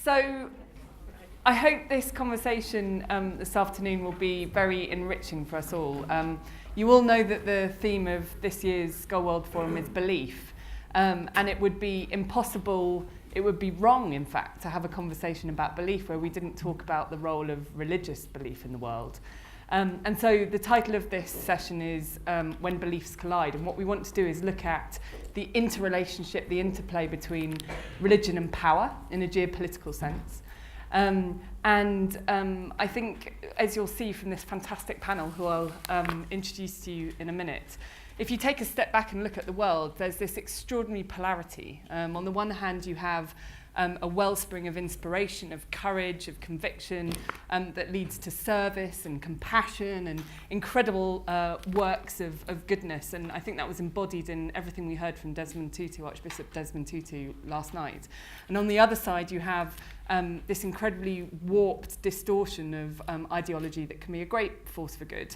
So I hope this conversation this afternoon will be very enriching for us all. You all know that the theme of this year's Skoll World Forum is belief, and it would be impossible, it would be wrong, in fact, to have a conversation about belief where we didn't talk about the role of religious belief in the world. And so the title of this session is When Beliefs Collide, and what we want to do is look at the interrelationship, the interplay between religion and power in a geopolitical sense. I think, as you'll see from this fantastic panel, who I'll introduce to you in a minute, if you take a step back and look at the world, there's this extraordinary polarity. On the one hand, you have a wellspring of inspiration, of courage, of conviction that leads to service and compassion and incredible works of goodness. And I think that was embodied in everything we heard from Desmond Tutu, Archbishop Desmond Tutu, last night. And on the other side, you have this incredibly warped distortion of ideology that can be a great force for good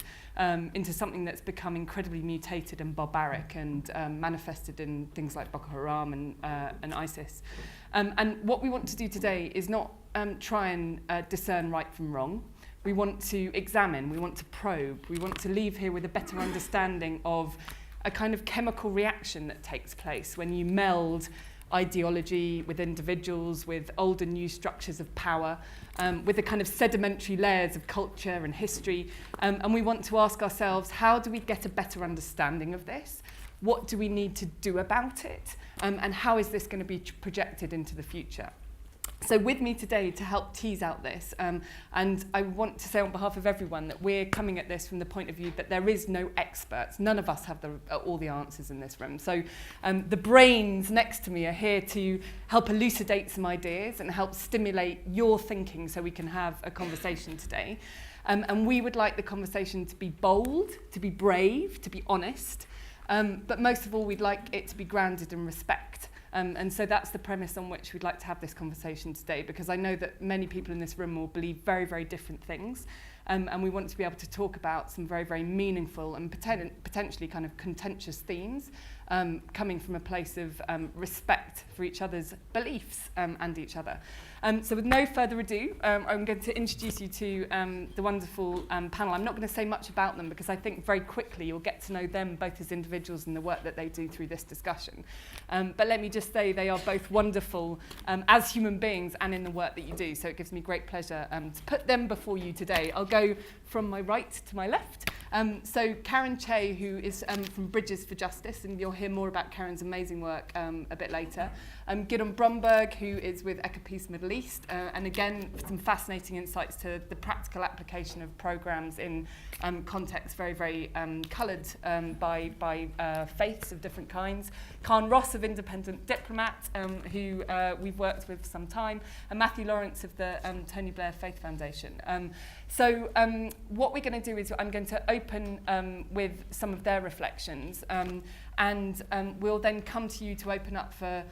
into something that's become incredibly mutated and barbaric and manifested in things like Boko Haram and ISIS. And what we want to do today is not try and discern right from wrong. We want to examine, we want to probe, we want to leave here with a better understanding of a kind of chemical reaction that takes place when you meld ideology with individuals, with old and new structures of power, with the kind of sedimentary layers of culture and history. And we want to ask ourselves, how do we get a better understanding of this? What do we need to do about it? And how is this going to be projected into the future? So with me today to help tease out this, and I want to say on behalf of everyone that we're coming at this from the point of view that there is no experts. None of us have all the answers in this room. So the brains next to me are here to help elucidate some ideas and help stimulate your thinking so we can have a conversation today. And we would like the conversation to be bold, to be brave, to be honest, but most of all, we'd like it to be grounded in respect. And so that's the premise on which we'd like to have this conversation today, because I know that many people in this room will believe very, very different things. And we want to be able to talk about some very, very meaningful and potentially kind of contentious themes coming from a place of respect for each other's beliefs and each other. So with no further ado, I'm going to introduce you to the wonderful panel. I'm not going to say much about them because I think very quickly you'll get to know them both as individuals and the work that they do through this discussion. But let me just say they are both wonderful as human beings and in the work that you do. So it gives me great pleasure to put them before you today. I'll go from my right to my left. So Karen Che, who is from Bridges for Justice, and you'll hear more about Karen's amazing work a bit later. Gidon Bromberg, who is with Ecopeace Middle East, and again, some fascinating insights to the practical application of programs in contexts very, very coloured by faiths of different kinds. Carne of Independent Diplomat, who we've worked with for some time, and Matthew Lawrence of the Tony Blair Faith Foundation. So what we're going to do is I'm going to open with some of their reflections, and we'll then come to you to open up for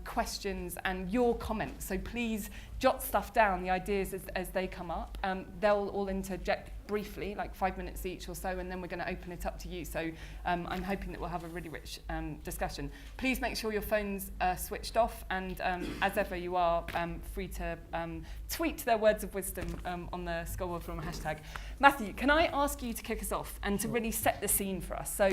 questions and your comments. So please jot stuff down, the ideas as they come up. They'll all interject briefly, like 5 minutes each or so, and then we're going to open it up to you. So I'm hoping that we'll have a really rich discussion. Please make sure your phone's switched off, and as ever, you are free to tweet their words of wisdom on the Skoll World Forum hashtag. Matthew, can I ask you to kick us off and to really set the scene for us? So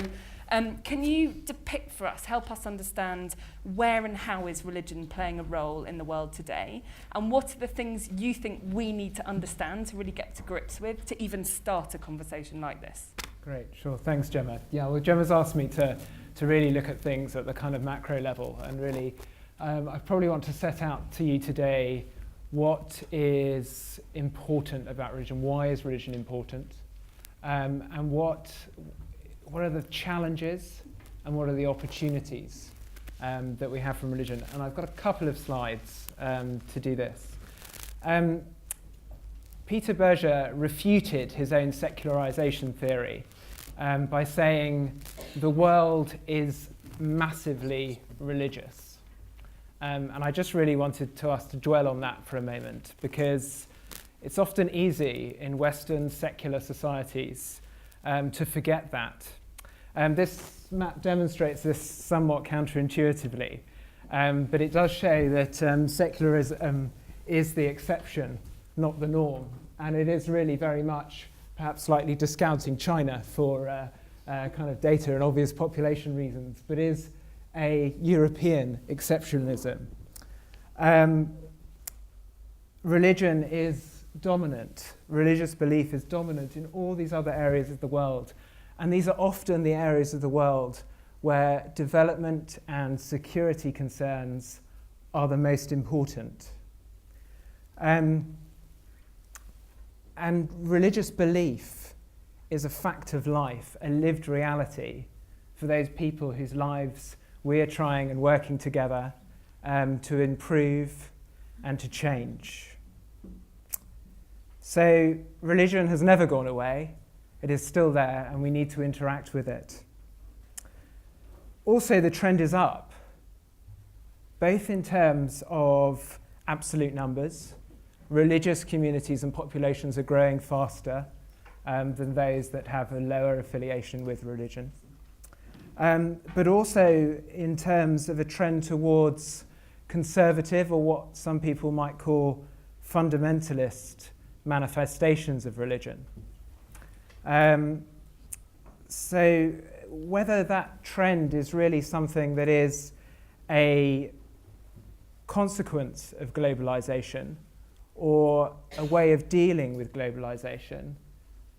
can you depict for us, help us understand where and how is religion playing a role in the world today, and what are the things you think we need to understand to really get to grips with to even start a conversation like this? Great, sure. Thanks, Gemma. Yeah, well, Gemma's asked me to really look at things at the kind of macro level, and really I probably want to set out to you today what is important about religion, why is religion important, and what are the challenges and what are the opportunities that we have from religion. And I've got a couple of slides to do this. Peter Berger refuted his own secularization theory by saying the world is massively religious. And I just really wanted us to dwell on that for a moment, because it's often easy in Western secular societies to forget that. This map demonstrates this somewhat counterintuitively, but it does show that secularism is the exception, not the norm. And it is really very much perhaps slightly discounting China for kind of data and obvious population reasons, but is a European exceptionalism. Religion is dominant. Religious belief is dominant in all these other areas of the world. And these are often the areas of the world where development and security concerns are the most important. And religious belief is a fact of life, a lived reality for those people whose lives we are trying and working together to improve and to change. So religion has never gone away. It is still there, and we need to interact with it. Also, the trend is up, both in terms of absolute numbers. Religious communities and populations are growing faster than those that have a lower affiliation with religion. But also in terms of a trend towards conservative, or what some people might call fundamentalist manifestations of religion. So whether that trend is really something that is a consequence of globalization or a way of dealing with globalization,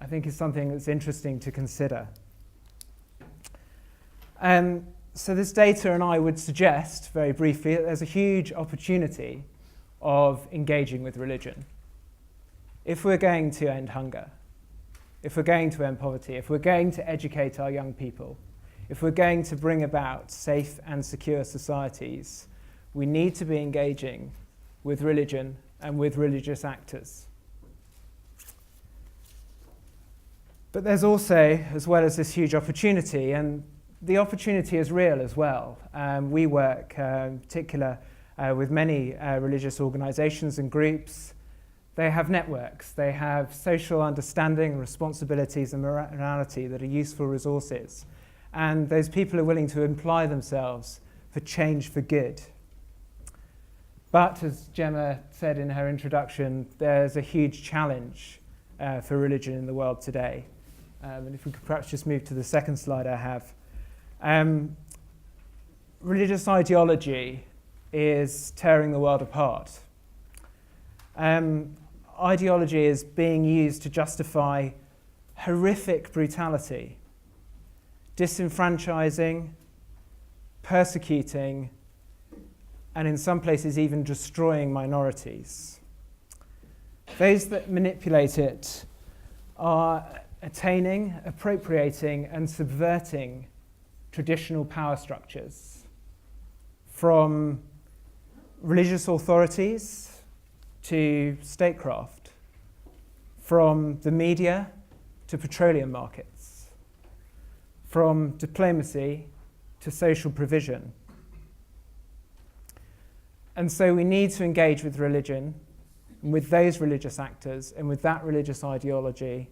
I think is something that's interesting to consider. So this data and I would suggest, very briefly, that there's a huge opportunity of engaging with religion. If we're going to end hunger, if we're going to end poverty, if we're going to educate our young people, if we're going to bring about safe and secure societies, we need to be engaging with religion and with religious actors. But there's also, as well as this huge opportunity, and the opportunity is real as well. We work in particular with many religious organizations and groups. They have networks, they have social understanding, responsibilities and morality that are useful resources. And those people are willing to apply themselves for change for good. But as Gemma said in her introduction, there's a huge challenge for religion in the world today. And if we could perhaps just move to the second slide I have. Religious ideology is tearing the world apart. Ideology is being used to justify horrific brutality, disenfranchising, persecuting, and in some places even destroying minorities. Those that manipulate it are attaining, appropriating, and subverting traditional power structures, from religious authorities to statecraft, from the media to petroleum markets, from diplomacy to social provision. And so we need to engage with religion, and with those religious actors, and with that religious ideology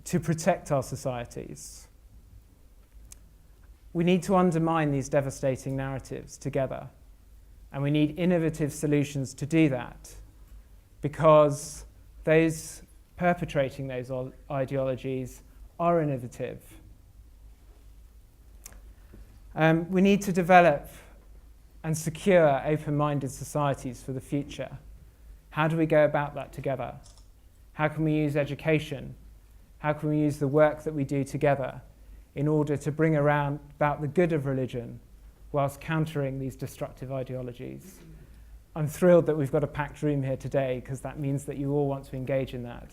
to protect our societies. We need to undermine these devastating narratives together, and we need innovative solutions to do that, because those perpetrating those ideologies are innovative. We need to develop and secure open-minded societies for the future. How do we go about that together? How can we use education? How can we use the work that we do together in order to bring about the good of religion whilst countering these destructive ideologies? I'm thrilled that we've got a packed room here today, because that means that you all want to engage in that.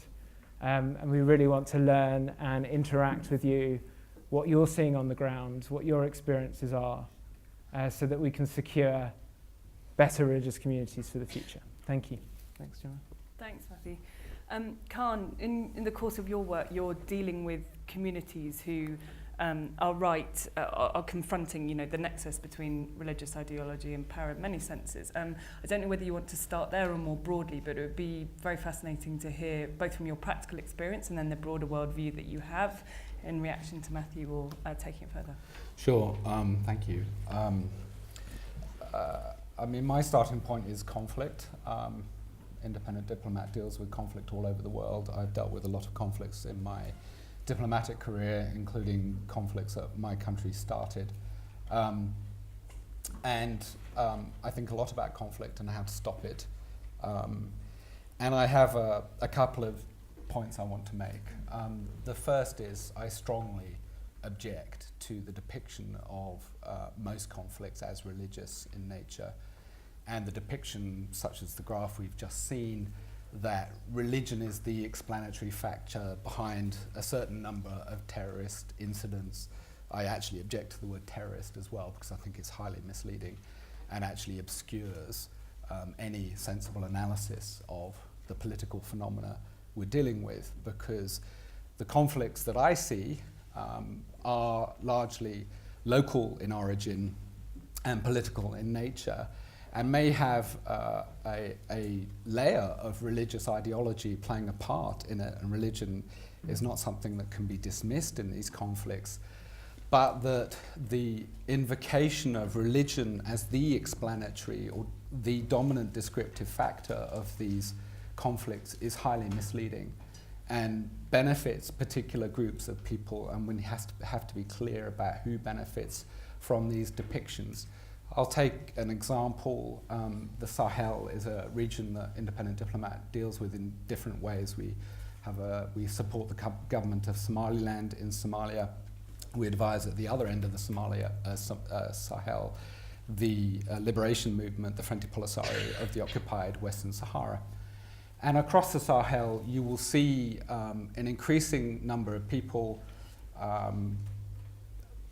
And we really want to learn and interact with you, what you're seeing on the ground, what your experiences are, so that we can secure better religious communities for the future. Thank you. Thanks, Gemma. Thanks, Matthew. Carne, in the course of your work, you're dealing with communities who are confronting, the nexus between religious ideology and power in many senses. I don't know whether you want to start there or more broadly, but it would be very fascinating to hear both from your practical experience and then the broader worldview that you have in reaction to Matthew, or taking it further. Sure, thank you. My starting point is conflict. independent diplomat deals with conflict all over the world. I've dealt with a lot of conflicts in my diplomatic career, including conflicts that my country started. I think a lot about conflict and how to stop it. And I have a couple of points I want to make. The first is I strongly object to the depiction of most conflicts as religious in nature, and the depiction, such as the graph we've just seen, that religion is the explanatory factor behind a certain number of terrorist incidents. I actually object to the word terrorist as well, because I think it's highly misleading and actually obscures any sensible analysis of the political phenomena we're dealing with, because the conflicts that I see are largely local in origin and political in nature, and may have a layer of religious ideology playing a part in it, and religion is not something that can be dismissed in these conflicts, but that the invocation of religion as the explanatory or the dominant descriptive factor of these conflicts is highly misleading and benefits particular groups of people, and we have to be clear about who benefits from these depictions. I'll take an example. The Sahel is a region that Independent Diplomat deals with in different ways. We support the government of Somaliland in Somalia. We advise at the other end of the Sahel, the liberation movement, the Frente Polisario of the occupied Western Sahara. And across the Sahel, you will see an increasing number of people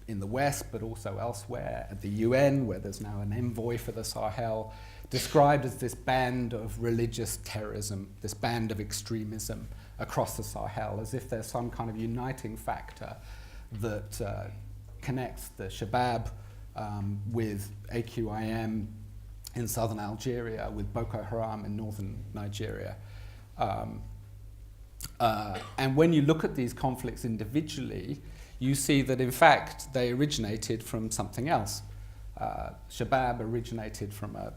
in the West, but also elsewhere, at the UN, where there's now an envoy for the Sahel, described as this band of religious terrorism, this band of extremism across the Sahel, as if there's some kind of uniting factor that connects the Shabab with AQIM in southern Algeria, with Boko Haram in northern Nigeria. And when you look at these conflicts individually, you see that in fact they originated from something else. Shabab originated from a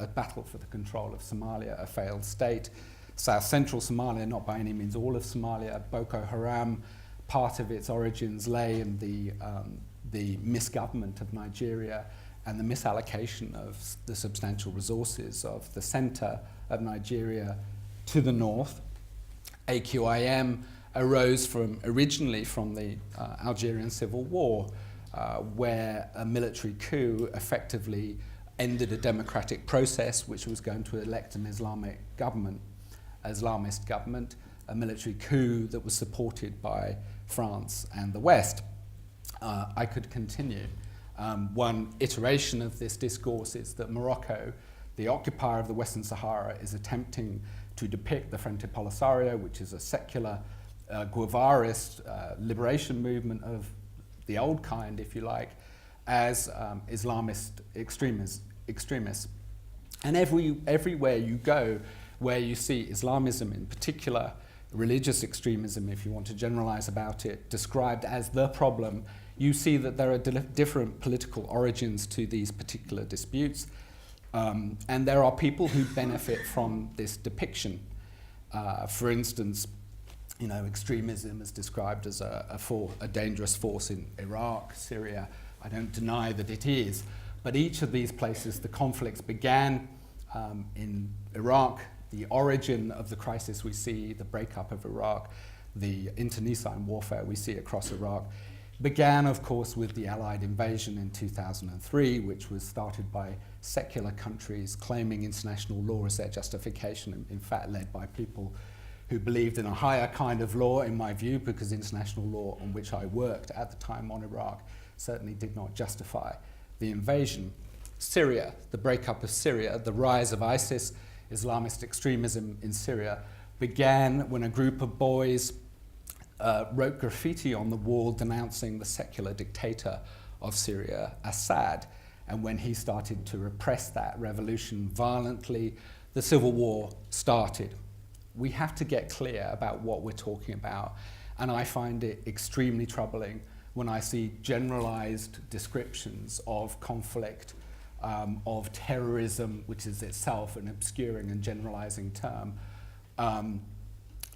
battle for the control of Somalia, a failed state. South central Somalia, not by any means all of Somalia. Boko Haram, part of its origins lay in the misgovernment of Nigeria and the misallocation of the substantial resources of the center of Nigeria to the north. AQIM arose originally from the Algerian Civil War, where a military coup effectively ended a democratic process which was going to elect an Islamist government, a military coup that was supported by France and the West. I could continue. One iteration of this discourse is that Morocco, the occupier of the Western Sahara, is attempting to depict the Frente Polisario, which is a secular Guevarist liberation movement of the old kind, if you like, as Islamist extremists. And everywhere you go where you see Islamism in particular, religious extremism, if you want to generalize about it, described as the problem, you see that there are different political origins to these particular disputes. And there are people who benefit from this depiction. For instance, extremism is described as a dangerous force in Iraq, Syria. I don't deny that it is. But each of these places, the conflicts began in Iraq. The origin of the crisis we see, the breakup of Iraq, the internecine warfare we see across Iraq, began, of course, with the Allied invasion in 2003, which was started by secular countries claiming international law as their justification, in fact led by people who believed in a higher kind of law, in my view, because international law on which I worked at the time on Iraq certainly did not justify the invasion. Syria, the breakup of Syria, the rise of ISIS, Islamist extremism in Syria, began when a group of boys wrote graffiti on the wall denouncing the secular dictator of Syria, Assad. And when he started to repress that revolution violently, the civil war started. We have to get clear about what we're talking about. And I find it extremely troubling when I see generalized descriptions of conflict of terrorism, which is itself an obscuring and generalizing term,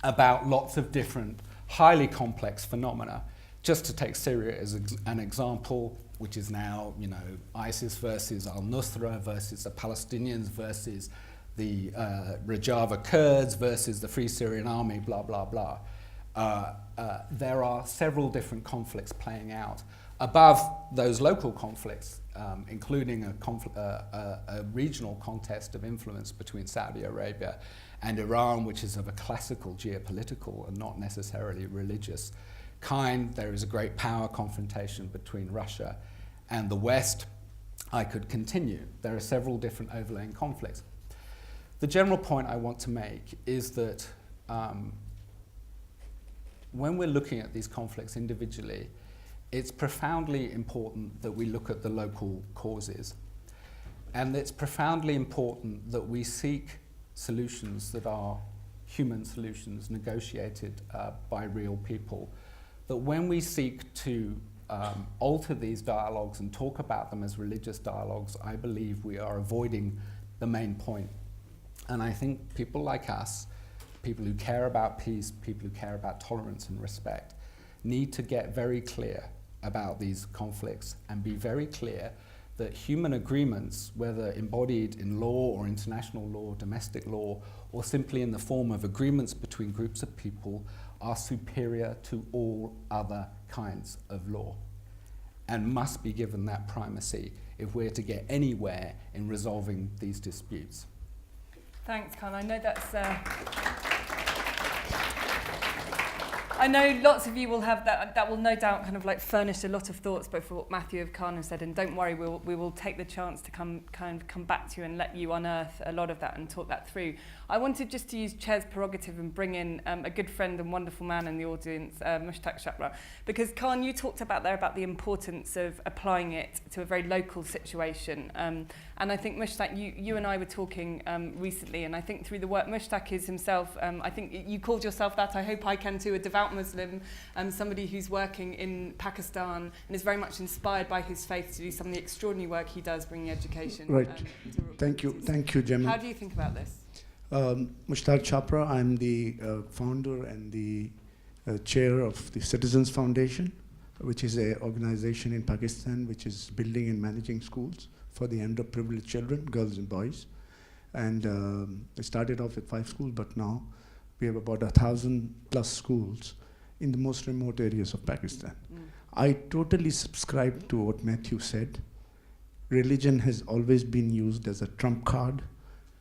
about lots of different highly complex phenomena. Just to take Syria as an example, which is now, ISIS versus al-Nusra versus the Palestinians versus the Rojava Kurds versus the Free Syrian Army, blah, blah, blah. There are several different conflicts playing out above those local conflicts, including a regional contest of influence between Saudi Arabia and Iran, which is of a classical geopolitical and not necessarily religious kind. There is a great power confrontation between Russia and the West. I could continue. There are several different overlaying conflicts. The general point I want to make is that when we're looking at these conflicts individually, it's profoundly important that we look at the local causes. And it's profoundly important that we seek solutions that are human solutions negotiated by real people. That when we seek to alter these dialogues and talk about them as religious dialogues, I believe we are avoiding the main point. And I think people like us, people who care about peace, people who care about tolerance and respect, need to get very clear about these conflicts and be very clear that human agreements, whether embodied in law or international law, domestic law, or simply in the form of agreements between groups of people, are superior to all other kinds of law and must be given that primacy if we're to get anywhere in resolving these disputes. Thanks, Carne. I know that's... I know lots of you will have that will no doubt kind of like furnish a lot of thoughts both for what Matthew of Carne said, and don't worry, we will take the chance to come back to you and let you unearth a lot of that and talk that through. I wanted just to use Chair's prerogative and bring in a good friend and wonderful man in the audience, Mushtaq Chopra, because Carne, you talked about the importance of applying it to a very local situation, and I think Mushtaq, you and I were talking recently, and I think through the work Mushtaq is himself, I think you called yourself that, I hope I can too, a devout Muslim, somebody who's working in Pakistan and is very much inspired by his faith to do some of the extraordinary work he does bringing education. Right. Thank you, Gemma. How do you think about this? Mushtaq Chopra, I'm the founder and the chair of the Citizens Foundation, which is an organization in Pakistan which is building and managing schools for the underprivileged children, girls and boys. And it started off with 5 schools, but now we have about 1,000+ schools in the most remote areas of Pakistan. I totally subscribe to what Matthew said. Religion has always been used as a trump card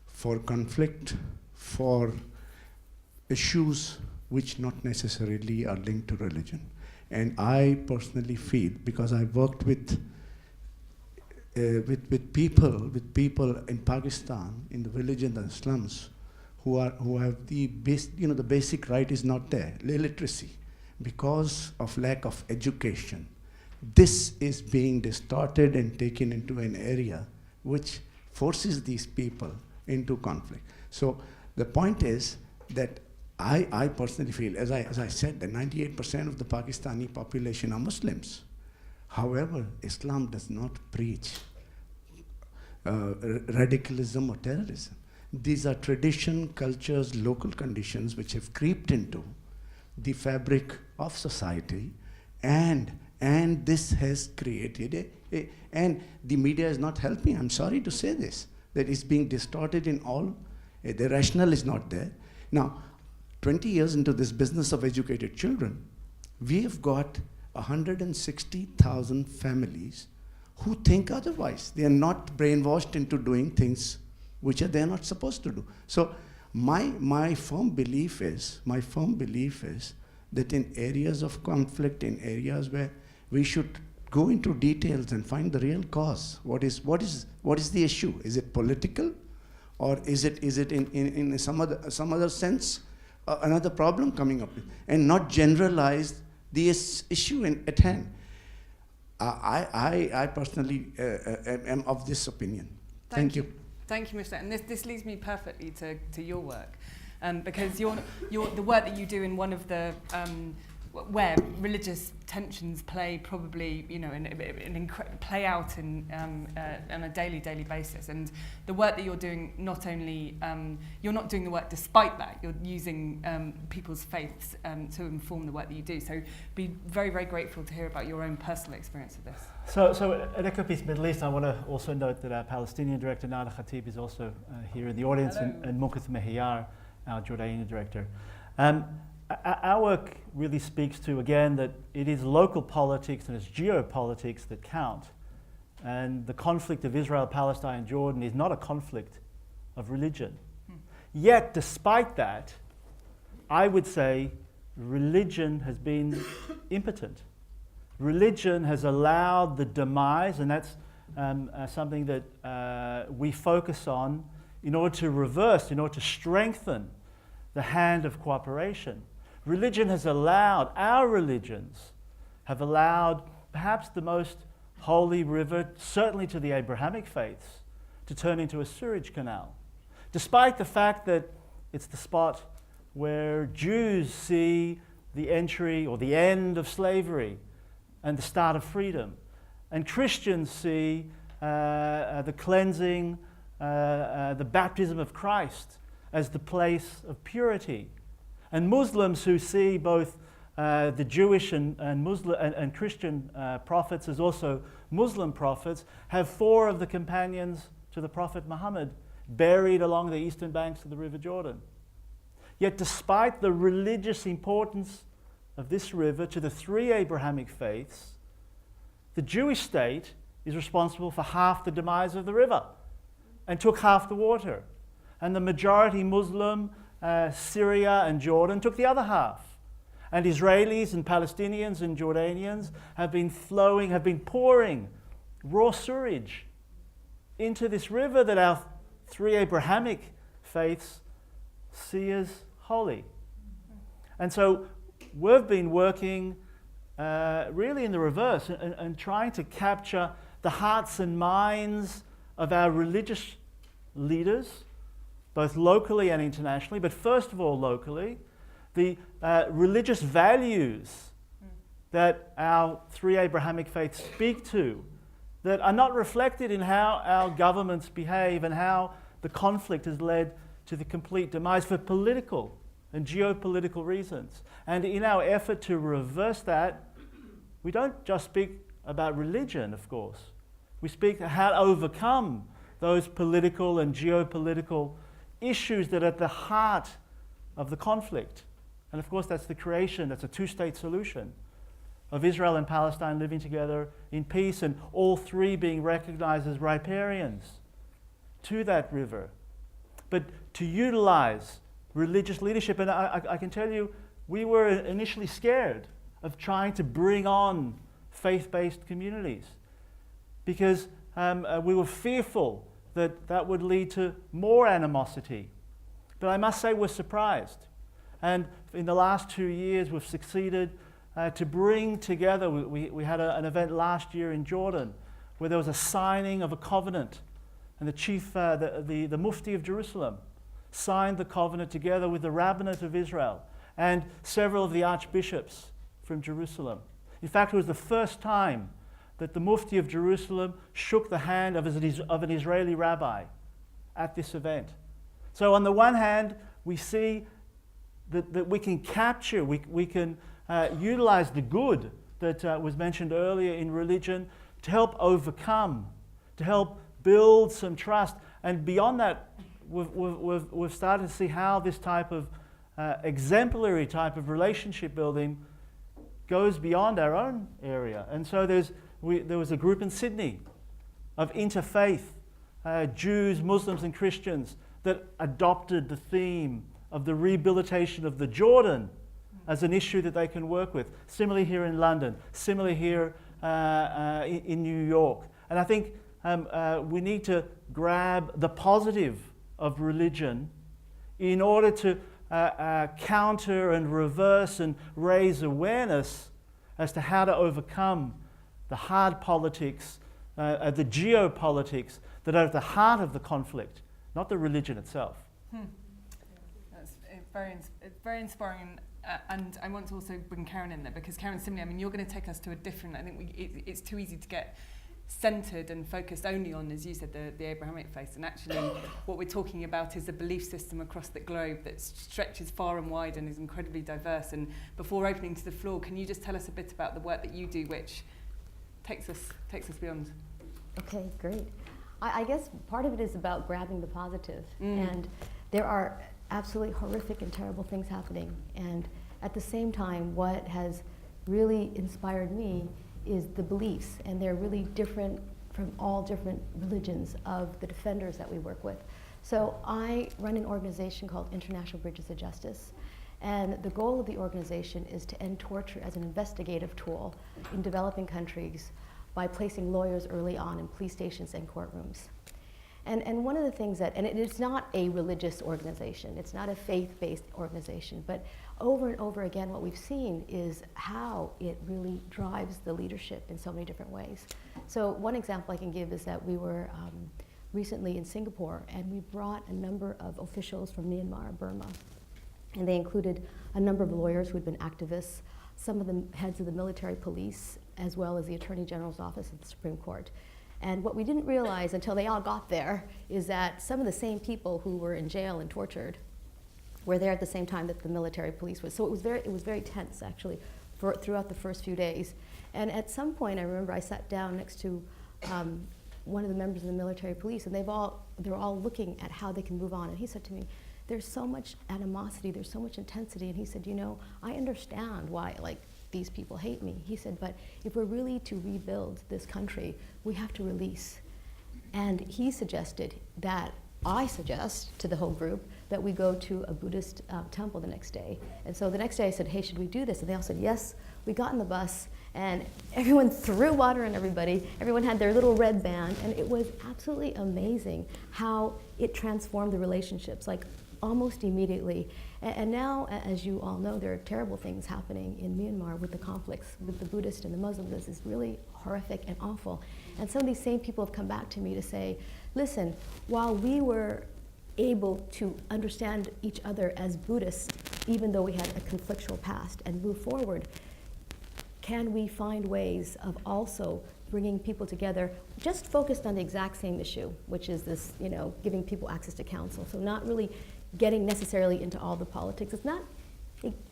for conflict, for issues which not necessarily are linked to religion. And I personally feel, because I worked with people in Pakistan, in the village and the slums, who have the basic right is not there, illiteracy, because of lack of education. This is being distorted and taken into an area which forces these people into conflict. So the point is that I personally feel, as I said, that 98% of the Pakistani population are Muslims. However, Islam does not preach radicalism or terrorism. These are tradition, cultures, local conditions which have creeped into the fabric of society, and this has created and the media is not helping. I'm sorry to say this, that it's being distorted in all, the rationale is not there. Now, 20 years into this business of educated children, we have got 160,000 families who think otherwise. They are not brainwashed into doing things which they are not supposed to do. So my firm belief is that in areas of conflict, in areas where we should go into details and find the real cause. What is the issue? Is it political, or is it in some other sense another problem coming up, and not generalize this issue at hand? I personally am of this opinion. Thank you. Thank you, Mr. And this leads me perfectly to your work, because the work that you do in one of the where religious tensions play probably, play out on a daily basis. And the work that you're doing, not only, you're not doing the work despite that, you're using people's faiths to inform the work that you do. So be very, very grateful to hear about your own personal experience of this. So at EcoPeace Middle East, I want to also note that our Palestinian director, Nada Khatib, is also here in the audience, and Munkath Mehiyar, our Jordanian director. Our work really speaks to, again, that it is local politics and it's geopolitics that count. And the conflict of Israel, Palestine, and Jordan is not a conflict of religion. Yet, despite that, I would say religion has been impotent. Religion has allowed the demise, and that's something that we focus on in order to reverse, in order to strengthen the hand of cooperation. Religion has allowed, our religions have allowed perhaps the most holy river, certainly to the Abrahamic faiths, to turn into a sewage canal, despite the fact that it's the spot where Jews see the entry or the end of slavery and the start of freedom, and Christians see the cleansing, the baptism of Christ as the place of purity. And Muslims who see both the Jewish and Christian prophets as also Muslim prophets have 4 of the companions to the Prophet Muhammad buried along the eastern banks of the River Jordan. Yet despite the religious importance of this river to the 3 Abrahamic faiths, the Jewish state is responsible for half the demise of the river and took half the water. And the majority Muslim, Syria and Jordan, took the other half. And Israelis and Palestinians and Jordanians have been pouring raw sewage into this river that our 3 Abrahamic faiths see as holy. And so we've been working really in the reverse and trying to capture the hearts and minds of our religious leaders, both locally and internationally, but first of all locally, the religious values that our 3 Abrahamic faiths speak to that are not reflected in how our governments behave and how the conflict has led to the complete demise for political and geopolitical reasons. And in our effort to reverse that, we don't just speak about religion, of course. We speak how to overcome those political and geopolitical issues that are at the heart of the conflict. And of course, that's the creation, that's a 2-state solution of Israel and Palestine living together in peace, and all 3 being recognized as riparians to that river. But to utilize religious leadership, and I can tell you, we were initially scared of trying to bring on faith-based communities because we were fearful that would lead to more animosity. But I must say we're surprised. And in the last 2 years, we've succeeded to bring together, we had an event last year in Jordan where there was a signing of a covenant, and the Mufti of Jerusalem signed the covenant together with the Rabbinate of Israel and several of the archbishops from Jerusalem. In fact, it was the first time that the Mufti of Jerusalem shook the hand of an Israeli rabbi at this event. So on the one hand, we see that we can capture, we can utilize the good that was mentioned earlier in religion to help overcome, to help build some trust. And beyond that, we've started to see how this type of exemplary type of relationship building goes beyond our own area. And so there was a group in Sydney of interfaith Jews, Muslims and Christians that adopted the theme of the rehabilitation of the Jordan as an issue that they can work with. Similarly here in London, similarly here in New York. And I think we need to grab the positive of religion in order to counter and reverse and raise awareness as to how to overcome the hard politics, the geopolitics that are at the heart of the conflict, not the religion itself. That's very inspiring. and I want to also bring Karen in there, because Karen, similarly, I mean, you're going to take us to a different, I think it's too easy to get centred and focused only on, as you said, the Abrahamic faith, and actually what we're talking about is a belief system across the globe that stretches far and wide and is incredibly diverse. And before opening to the floor, can you just tell us a bit about the work that you do, which takes us beyond? Okay, great. I guess part of it is about grabbing the positive, and there are absolutely horrific and terrible things happening, and at the same time, what has really inspired me is the beliefs, and they're really different from all different religions of the defenders that we work with. So I run an organization called International Bridges of Justice, and the goal of the organization is to end torture as an investigative tool in developing countries by placing lawyers early on in police stations and courtrooms. And one of the things that, and it's not a religious organization, it's not a faith-based organization, but over and over again what we've seen is how it really drives the leadership in so many different ways. So one example I can give is that we were recently in Singapore, and we brought a number of officials from Myanmar, Burma, and they included a number of lawyers who had been activists, some of the heads of the military police, as well as the Attorney General's office at the Supreme Court. And what we didn't realize until they all got there is that some of the same people who were in jail and tortured were there at the same time that the military police was. So it was very tense, actually, throughout the first few days. And at some point, I remember I sat down next to one of the members of the military police, and they were all looking at how they can move on. And he said to me, "There's so much animosity, there's so much intensity." And he said, "You know, I understand why, these people hate me." He said, "But if we're really to rebuild this country, we have to release." And he suggested that I suggest to the whole group that we go to a Buddhist temple the next day. And so the next day I said, "Hey, should we do this?" And they all said, "Yes." We got in the bus, and everyone threw water on everybody. Everyone had their little red band, and it was absolutely amazing how it transformed the relationships, almost immediately. And now, as you all know, there are terrible things happening in Myanmar with the conflicts with the Buddhist and the Muslim. This is really horrific and awful. And some of these same people have come back to me to say, "Listen, while we were able to understand each other as Buddhists, even though we had a conflictual past, and move forward, can we find ways of also bringing people together, just focused on the exact same issue, which is this, giving people access to counsel." So not really getting necessarily into all the politics. It's not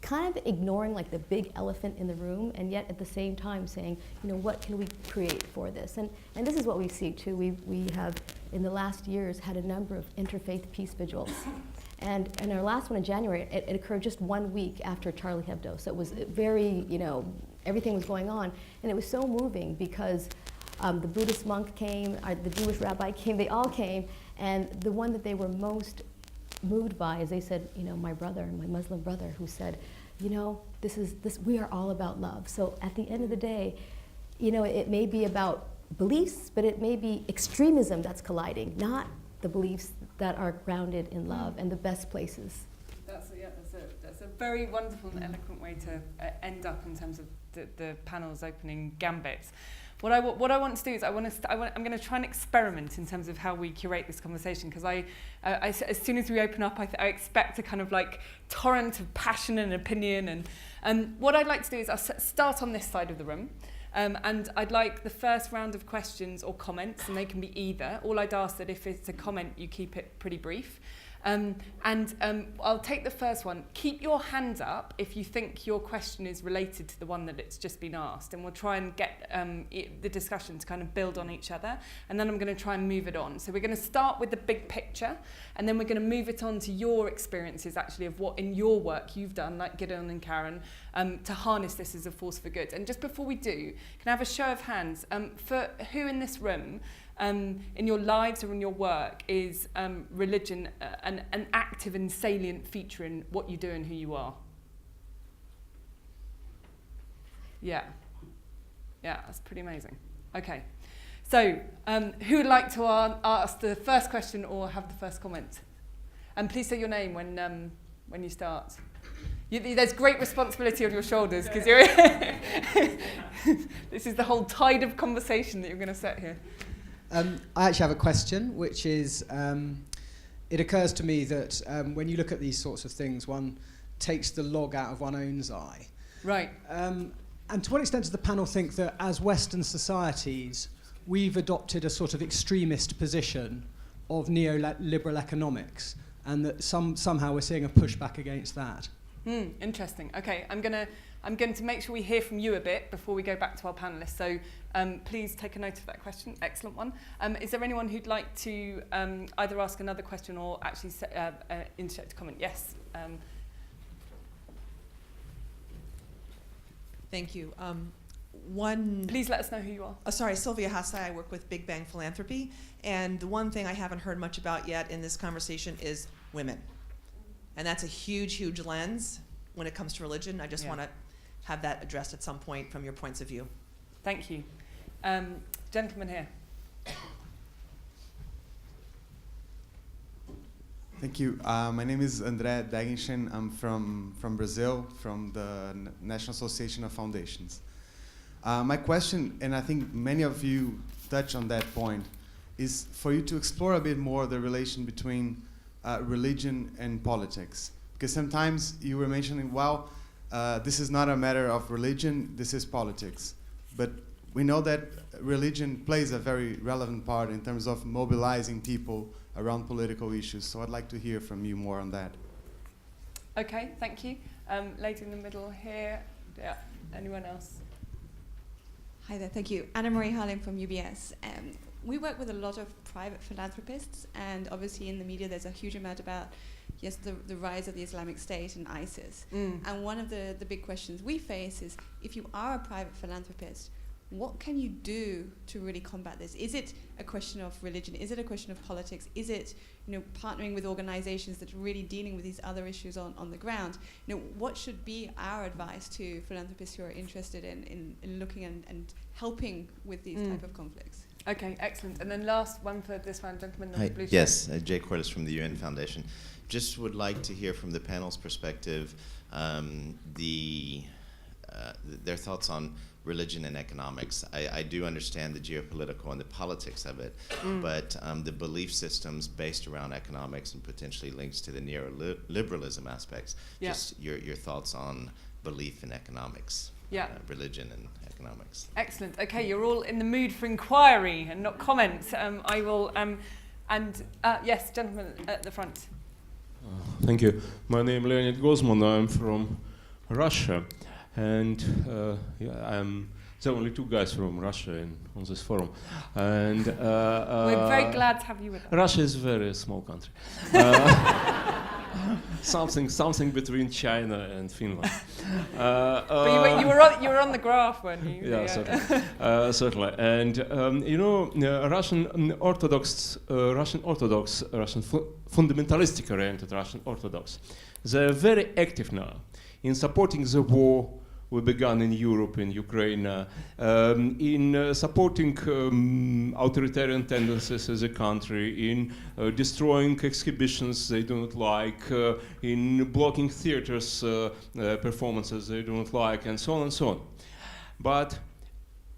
kind of ignoring the big elephant in the room, and yet at the same time saying, what can we create for this? And this is what we see too. We have, in the last years, had a number of interfaith peace vigils. And in our last one in January, it occurred just 1 week after Charlie Hebdo. So it was very, everything was going on. And it was so moving because the Buddhist monk came, the Jewish rabbi came, they all came. And the one that they were most moved by is they said, my brother, my Muslim brother, who said, we are all about love. So at the end of the day, it may be about beliefs, but it may be extremism that's colliding, not the beliefs that are grounded in love and the best places. That's a very wonderful and eloquent way to end up in terms of the panel's opening gambits. What I want to do is I'm going to try and experiment in terms of how we curate this conversation, because I as soon as we open up, I expect a kind of torrent of passion and opinion. And what I'd like to do is I'll start on this side of the room. And I'd like the first round of questions or comments, and they can be either. All I'd ask that if it's a comment, you keep it pretty brief. I'll take the first one. Keep your hand up if you think your question is related to the one that it's just been asked, and we'll try and get the discussion to kind of build on each other, and then I'm going to try and move it on. So we're going to start with the big picture, and then we're going to move it on to your experiences actually of what in your work you've done, like Gidon and Karen, to harness this as a force for good. And just before we do, can I have a show of hands for who in this room in your lives or in your work is religion an active and salient feature in what you do and who you are? Yeah, that's pretty amazing. Okay, so who would like to ask the first question or have the first comment? And please say your name when you start. There's great responsibility on your shoulders because you're this is the whole tide of conversation that you're going to set here. I actually have a question, which is, it occurs to me that when you look at these sorts of things, one takes the log out of one's own eye. Right. And to what extent does the panel think that as Western societies, we've adopted a sort of extremist position of neoliberal economics, and that somehow we're seeing a pushback against that? Interesting. Okay, I'm going to make sure we hear from you a bit before we go back to our panelists. So please take a note of that question. Excellent one. Is there anyone who'd like to either ask another question or actually interject a comment? Yes. Thank you. Please let us know who you are. Sorry, Sylvia Hassai. I work with Big Bang Philanthropy. And the one thing I haven't heard much about yet in this conversation is women. And that's a huge, huge lens when it comes to religion. I just want to have that addressed at some point from your points of view. Thank you. Gentleman here. Thank you. My name is André Degenschen. I'm from Brazil, from the National Association of Foundations. My question, and I think many of you touch on that point, is for you to explore a bit more the relation between religion and politics. Because sometimes you were mentioning, well, this is not a matter of religion, this is politics. But we know that religion plays a very relevant part in terms of mobilizing people around political issues. So I'd like to hear from you more on that. Okay, thank you. Lady in the middle here. Yeah, anyone else? Hi there, thank you. Anna Marie Harling from UBS. We work with a lot of private philanthropists, and obviously in the media there's a huge amount about, yes, the rise of the Islamic State and ISIS. And one of the big questions we face is, if you are a private philanthropist, what can you do to really combat this? Is it a question of religion? Is it a question of politics? Is it, partnering with organizations that are really dealing with these other issues on the ground? What should be our advice to philanthropists who are interested in looking and helping with these type of conflicts? Okay, excellent. And then last one for this round, gentleman in the blue shirt. Yes, Jay Cordes from the UN Foundation. Just would like to hear from the panel's perspective their thoughts on religion and economics. I do understand the geopolitical and the politics of it, but the belief systems based around economics and potentially links to the neoliberalism aspects. Just your thoughts on belief in economics, religion and economics. Excellent. Okay, you're all in the mood for inquiry and not comments. I will, yes, gentleman at the front. Thank you. My name is Leonid Gozman. I'm from Russia. And I'm the only two guys from Russia on this forum. And we're very glad to have you with us. Russia is a very small country. something between China and Finland. But you were on the graph, weren't you? Yeah, certainly. And Russian fundamentalistic oriented Russian Orthodox, they're very active now in supporting the war we began in Europe, in Ukraine, in supporting authoritarian tendencies as a country, in destroying exhibitions they do not like, in blocking theaters' performances they do not like, and so on and so on. But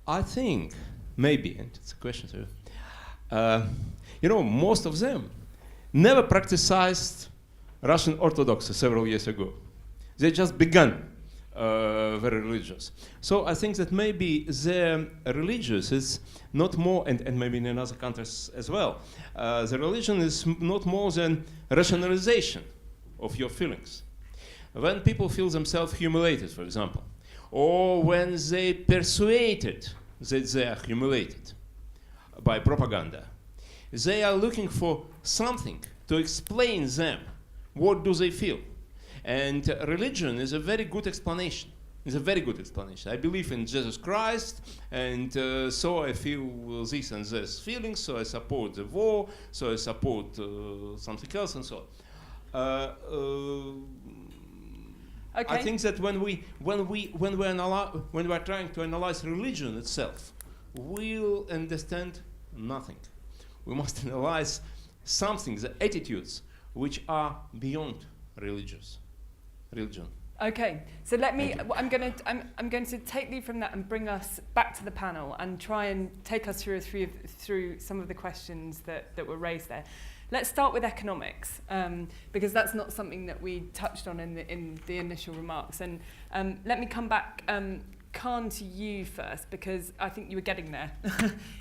I think, maybe, and it's a question to you, most of them never practiced Russian Orthodoxy several years ago. They just began very religious. So I think that maybe the religious is not more, and maybe in other countries as well, the religion is not more than rationalization of your feelings. When people feel themselves humiliated, for example, or when they persuaded that they are humiliated by propaganda, they are looking for something to explain them. What do they feel? And religion is a very good explanation. It's a very good explanation. I believe in Jesus Christ, and so I feel this and this feelings, so I support the war, so I support something else, and so on. Okay. I think that when we are trying to analyze religion itself, we'll understand nothing. We must analyze something, the attitudes which are beyond religion. Okay, so let me. I'm going to take lead from that and bring us back to the panel and try and take us through some of the questions that were raised there. let's start with economics, because that's not something that we touched on in the initial remarks. And let me come back, Carne, to you first, because I think you were getting there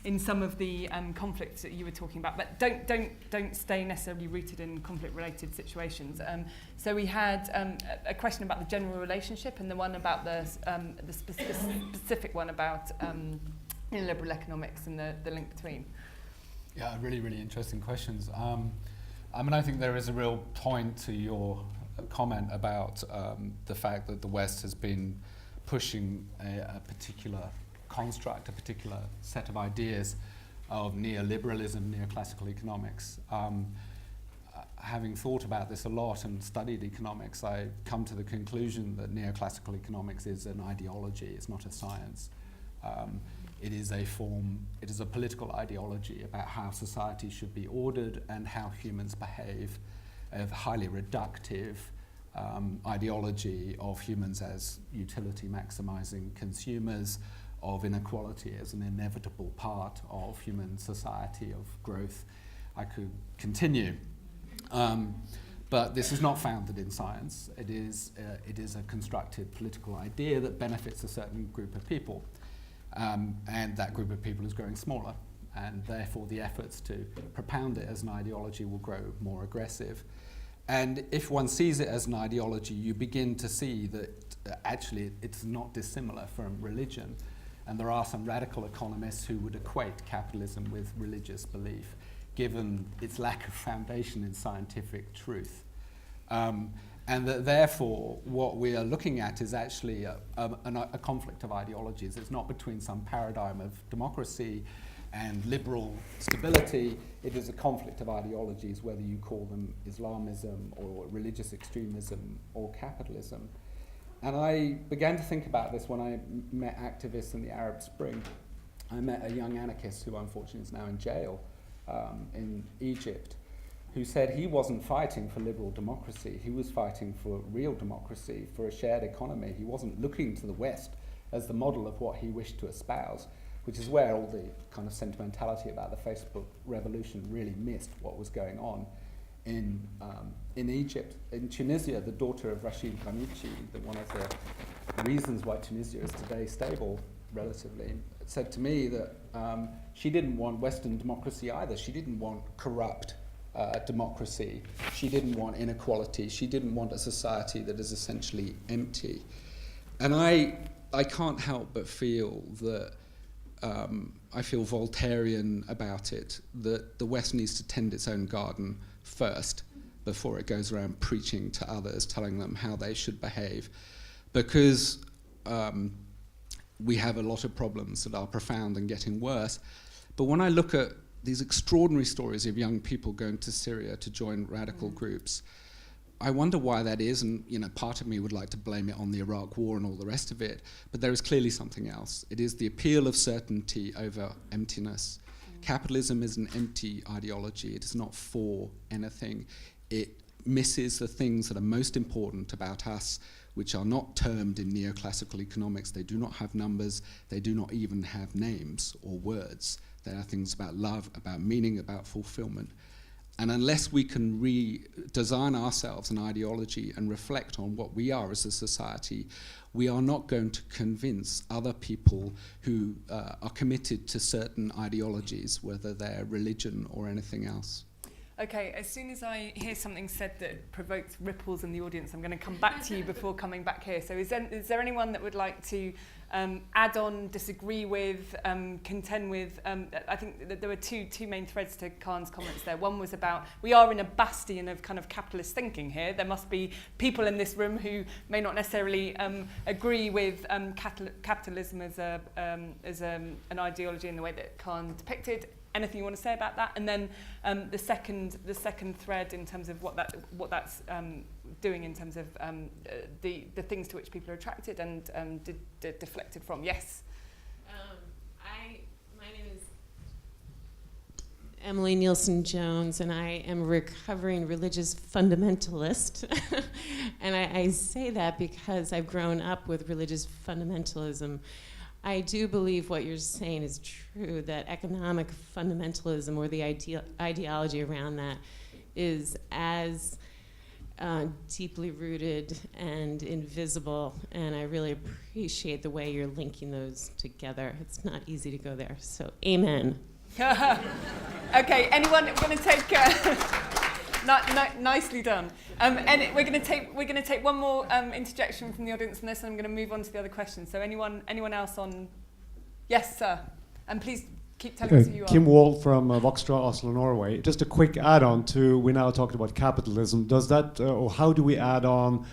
in some of the conflicts that you were talking about. But don't stay necessarily rooted in conflict-related situations. So we had a question about the general relationship, and the one about the specific one about neoliberal economics and the link between. Yeah, really, really interesting questions. I mean, I think there is a real point to your comment about the fact that the West has been pushing a particular construct, a particular set of ideas of neoliberalism, neoclassical economics. Having thought about this a lot and studied economics, I come to the conclusion that neoclassical economics is an ideology, it's not a science. It is a political ideology about how society should be ordered and how humans behave, a highly reductive ideology of humans as utility maximizing consumers, of inequality as an inevitable part of human society, of growth. I could continue. But this is not founded in science. It is a constructed political idea that benefits a certain group of people. And that group of people is growing smaller. And therefore the efforts to propound it as an ideology will grow more aggressive. And if one sees it as an ideology, you begin to see that actually it's not dissimilar from religion. And there are some radical economists who would equate capitalism with religious belief, given its lack of foundation in scientific truth. And that therefore what we are looking at is actually a conflict of ideologies. It's not between some paradigm of democracy and liberal stability. It is a conflict of ideologies, whether you call them Islamism or religious extremism or capitalism. And I began to think about this when I met activists in the Arab Spring. I met a young anarchist who unfortunately is now in jail in Egypt, who said he wasn't fighting for liberal democracy, he was fighting for real democracy, for a shared economy. He wasn't looking to the West as the model of what he wished to espouse, which is where all the kind of sentimentality about the Facebook revolution really missed what was going on in Egypt. In Tunisia, the daughter of Rashid Ghannouchi, one of the reasons why Tunisia is today stable, relatively, said to me that she didn't want Western democracy either. She didn't want corrupt democracy. She didn't want inequality. She didn't want a society that is essentially empty. And I can't help but feel that I feel Voltairean about it, that the West needs to tend its own garden first before it goes around preaching to others, telling them how they should behave. Because we have a lot of problems that are profound and getting worse. But when I look at these extraordinary stories of young people going to Syria to join radical groups, I wonder why that is, and part of me would like to blame it on the Iraq War and all the rest of it, but there is clearly something else. It is the appeal of certainty over emptiness. Capitalism is an empty ideology. It is not for anything. It misses the things that are most important about us, which are not termed in neoclassical economics. They do not have numbers. They do not even have names or words. They are things about love, about meaning, about fulfillment. And unless we can redesign ourselves an ideology and reflect on what we are as a society, we are not going to convince other people who are committed to certain ideologies, whether they're religion or anything else. Okay, as soon as I hear something said that provokes ripples in the audience, I'm going to come back to you before coming back here. So is there anyone that would like to add on, disagree with, contend with? I think that there were two main threads to Carne's comments there. One was about, we are in a bastion of kind of capitalist thinking here. There must be people in this room who may not necessarily agree with capitalism as an ideology in the way that Carne depicted. Anything you want to say about that? And then the second thread in terms of what that's doing in terms of the things to which people are attracted and deflected from. Yes. My name is Emily Nielsen Jones, and I am a recovering religious fundamentalist. And I say that because I've grown up with religious fundamentalism. I do believe what you're saying is true, that economic fundamentalism, or the ideology around that, is as deeply rooted and invisible, and I really appreciate the way you're linking those together. It's not easy to go there, so amen. Okay, anyone? We're going to take. Nicely done. And we're going to take one more interjection from the audience on this, and I'm going to move on to the other questions. So anyone else on? Yes, sir. And please keep telling us who you are. Kim Wall from Voxtra, Oslo, Norway. Just a quick add-on to, we now talked about capitalism. Does that, or how do we add on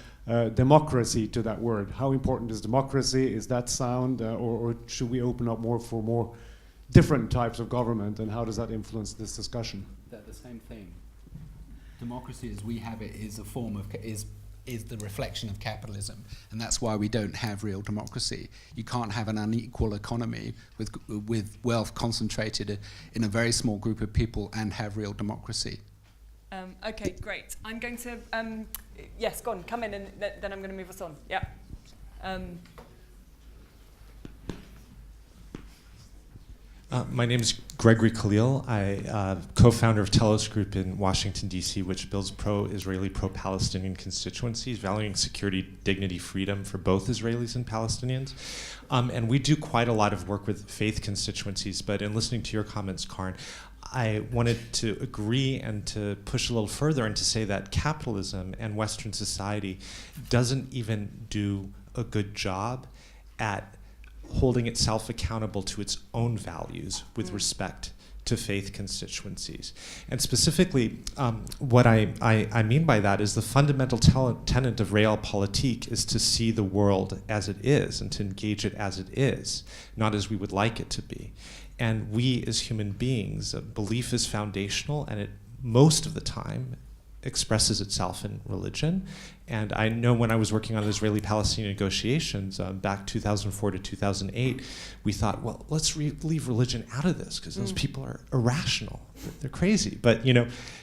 democracy to that word? How important is democracy? Is that sound, or should we open up more for more different types of government, and how does that influence this discussion? They're the same thing. Democracy as we have it is a form of, is the reflection of capitalism, and that's why we don't have real democracy. You can't have an unequal economy with wealth concentrated in a very small group of people and have real democracy. Okay, great. I'm going to, yes, go on, come in, and then I'm going to move us on. Yeah. My name is Gregory Khalil. I co-founder of Telos Group in Washington, D.C., which builds pro-Israeli, pro-Palestinian constituencies, valuing security, dignity, freedom for both Israelis and Palestinians. And we do quite a lot of work with faith constituencies, but in listening to your comments, Carne, I wanted to agree and to push a little further and to say that capitalism and Western society doesn't even do a good job at holding itself accountable to its own values with respect to faith constituencies. And specifically, what I mean by that is the fundamental tenet of realpolitik is to see the world as it is and to engage it as it is, not as we would like it to be. And we as human beings, belief is foundational, and it most of the time expresses itself in religion. And I know when I was working on the Israeli-Palestinian negotiations back 2004 to 2008, we thought, well, let's leave religion out of this because those people are irrational. They're crazy. But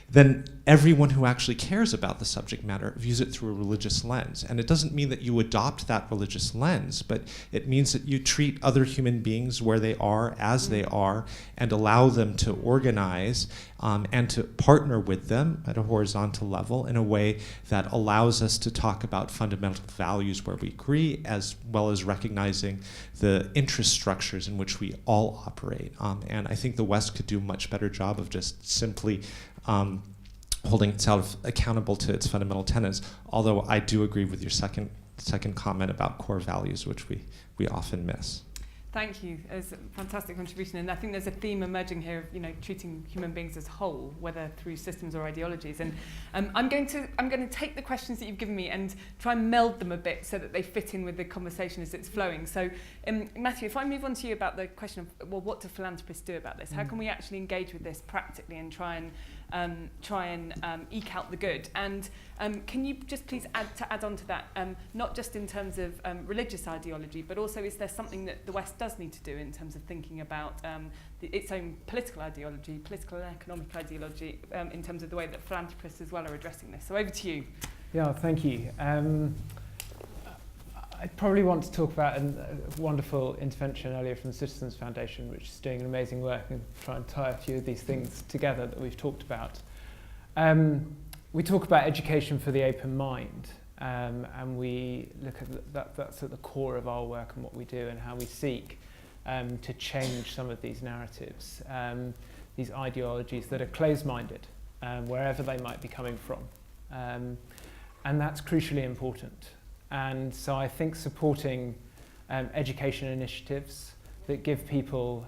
then everyone who actually cares about the subject matter views it through a religious lens. And it doesn't mean that you adopt that religious lens, but it means that you treat other human beings where they are, as they are, and allow them to organize and to partner with them at a horizontal level in a way that allows us to talk about fundamental values where we agree, as well as recognizing the interest structures in which we all operate. And I think the West could do a much better job of just simply holding itself accountable to its fundamental tenets, although I do agree with your second comment about core values, which we often miss. Thank you. It's a fantastic contribution, and I think there's a theme emerging here of treating human beings as whole, whether through systems or ideologies. And I'm going to take the questions that you've given me and try and meld them a bit so that they fit in with the conversation as it's flowing. So, Matthew, if I move on to you about the question of, well, what do philanthropists do about this? How can we actually engage with this practically and try and eke out the good? And can you just please add on to that, not just in terms of religious ideology, but also is there something that the West does need to do in terms of thinking about its own political ideology, political and economic ideology, in terms of the way that philanthropists as well are addressing this? So over to you. Yeah, thank you. I probably want to talk about a wonderful intervention earlier from the Citizens Foundation, which is doing amazing work and try and tie a few of these things together that we've talked about. We talk about education for the open mind, and we look at that's at the core of our work and what we do and how we seek to change some of these narratives, these ideologies that are closed-minded, wherever they might be coming from. And that's crucially important. And so I think supporting education initiatives that give people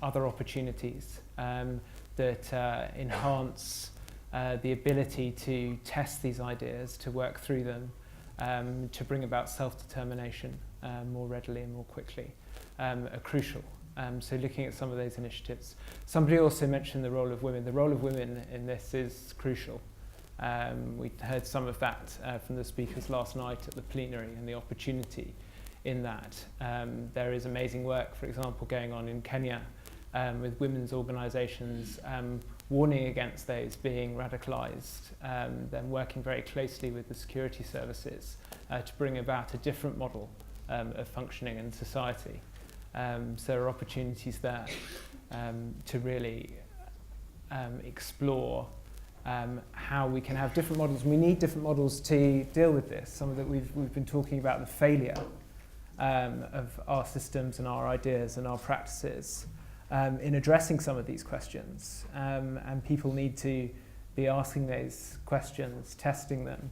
other opportunities, that enhance the ability to test these ideas, to work through them, to bring about self-determination more readily and more quickly, are crucial. So looking at some of those initiatives. Somebody also mentioned the role of women. The role of women in this is crucial. We heard some of that from the speakers last night at the plenary and the opportunity in that. There is amazing work, for example, going on in Kenya with women's organisations warning against those being radicalised, then working very closely with the security services to bring about a different model of functioning in society. So there are opportunities there to really explore how we can have different models. We need different models to deal with this. Some of that we've been talking about the failure of our systems and our ideas and our practices in addressing some of these questions. And people need to be asking those questions, testing them.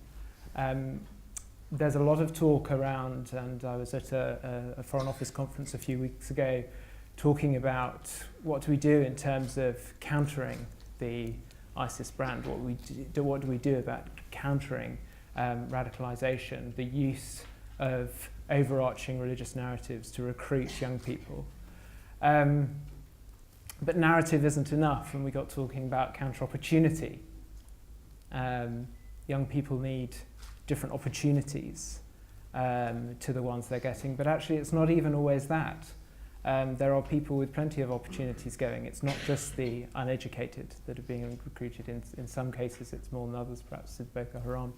There's a lot of talk around, and I was at a Foreign Office conference a few weeks ago talking about what do we do in terms of countering the ISIS brand, what do we do about countering radicalization, the use of overarching religious narratives to recruit young people. But narrative isn't enough, and we got talking about counter-opportunity. Young people need different opportunities to the ones they're getting, but actually it's not even always that. There are people with plenty of opportunities going. It's not just the uneducated that are being recruited. In some cases it's more than others, perhaps with Boko Haram.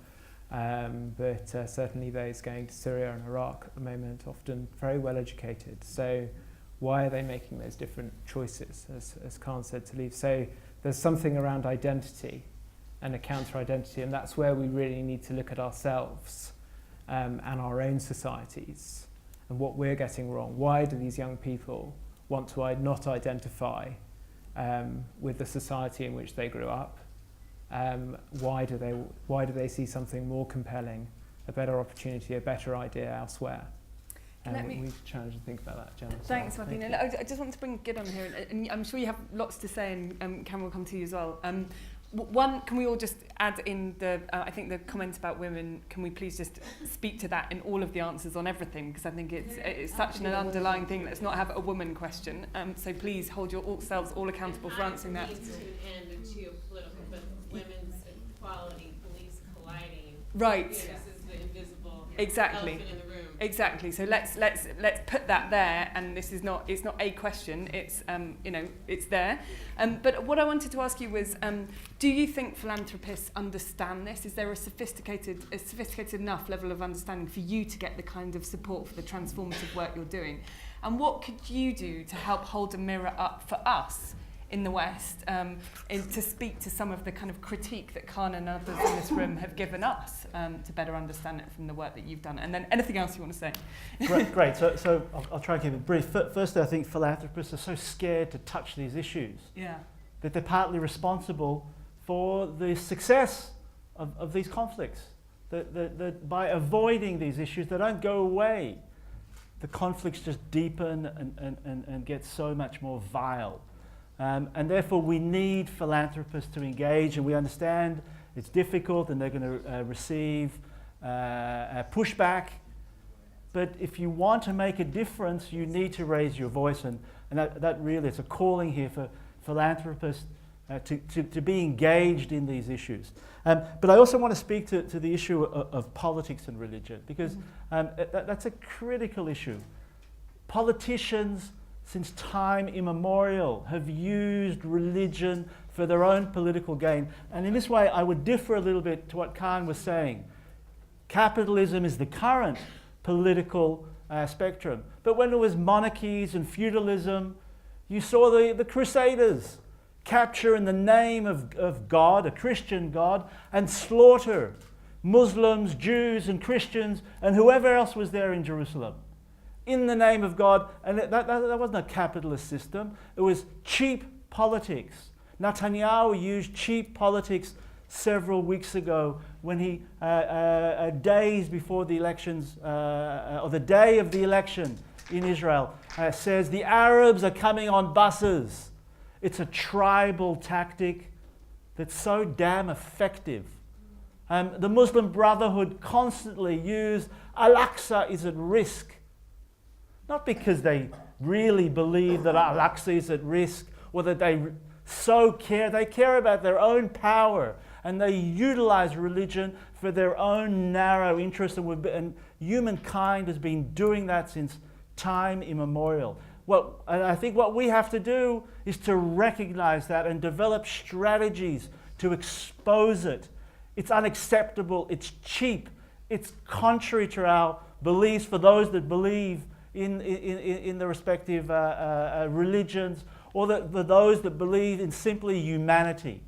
But certainly those going to Syria and Iraq at the moment, often very well educated. So why are they making those different choices, as Carne said, to leave? So there's something around identity and a counter-identity, and that's where we really need to look at ourselves and our own societies and what we're getting wrong. Why do these young people want to not identify with the society in which they grew up? Why do they see something more compelling, a better opportunity, a better idea elsewhere? We challenge and think about that, Gemma. Thanks, Martina. I just want to bring Gidon here, and I'm sure you have lots to say, and Cameron will come to you as well. One, can we all just add in I think the comment about women, can we please just speak to that in all of the answers on everything, because I think it's such an underlying thing. Let's not have a woman question. So please hold yourselves all accountable for answering that. To end the geopolitical, but women's equality beliefs colliding. Right. This is the invisible elephant in the room. Exactly. So let's put that there, and it's not a question. It's it's there. But what I wanted to ask you was, do you think philanthropists understand this? Is there a sophisticated enough level of understanding for you to get the kind of support for the transformative work you're doing? And what could you do to help hold a mirror up for us in the West, to speak to some of the kind of critique that Carne and others in this room have given us to better understand it from the work that you've done? And then anything else you want to say? Great. So I'll try and keep it brief. Firstly, I think philanthropists are so scared to touch these issues that they're partly responsible for the success of these conflicts. That by avoiding these issues, they don't go away. The conflicts just deepen and get so much more vile. And therefore we need philanthropists to engage, and we understand it's difficult and they're going to receive pushback. But if you want to make a difference, you need to raise your voice, and that really is a calling here for philanthropists to be engaged in these issues. But I also want to speak to the issue of politics and religion, because that's a critical issue. Politicians, since time immemorial, have used religion for their own political gain. And in this way, I would differ a little bit to what Carne was saying. Capitalism is the current political spectrum. But when there was monarchies and feudalism, you saw the Crusaders capture in the name of God, a Christian God, and slaughter Muslims, Jews, and Christians, and whoever else was there in Jerusalem, in the name of God. And that wasn't a capitalist system. It was cheap politics. Netanyahu used cheap politics several weeks ago when he, days before the elections, or the day of the election in Israel, says the Arabs are coming on buses. It's a tribal tactic that's so damn effective. The Muslim Brotherhood constantly use Al-Aqsa is at risk. Not because they really believe that Al-Aqsa is at risk, or that they care about their own power, and they utilize religion for their own narrow interests, and humankind has been doing that since time immemorial. And I think what we have to do is to recognize that and develop strategies to expose it. It's unacceptable, it's cheap, it's contrary to our beliefs for those that believe in the respective religions, or for those that believe in simply humanity.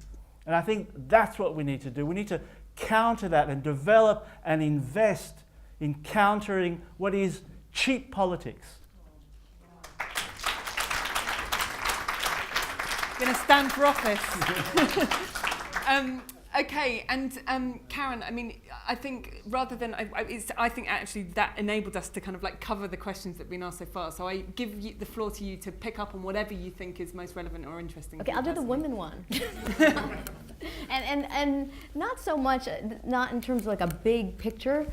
And I think that's what we need to do. We need to counter that and develop and invest in countering what is cheap politics. Going to stand for office. Okay, and Karen, I mean, I think rather than, I think actually that enabled us to kind of like cover the questions that have been asked so far. So I give you the floor to you to pick up on whatever you think is most relevant or interesting. Okay, I'll do the women one. and not so much, not in terms of like a big picture,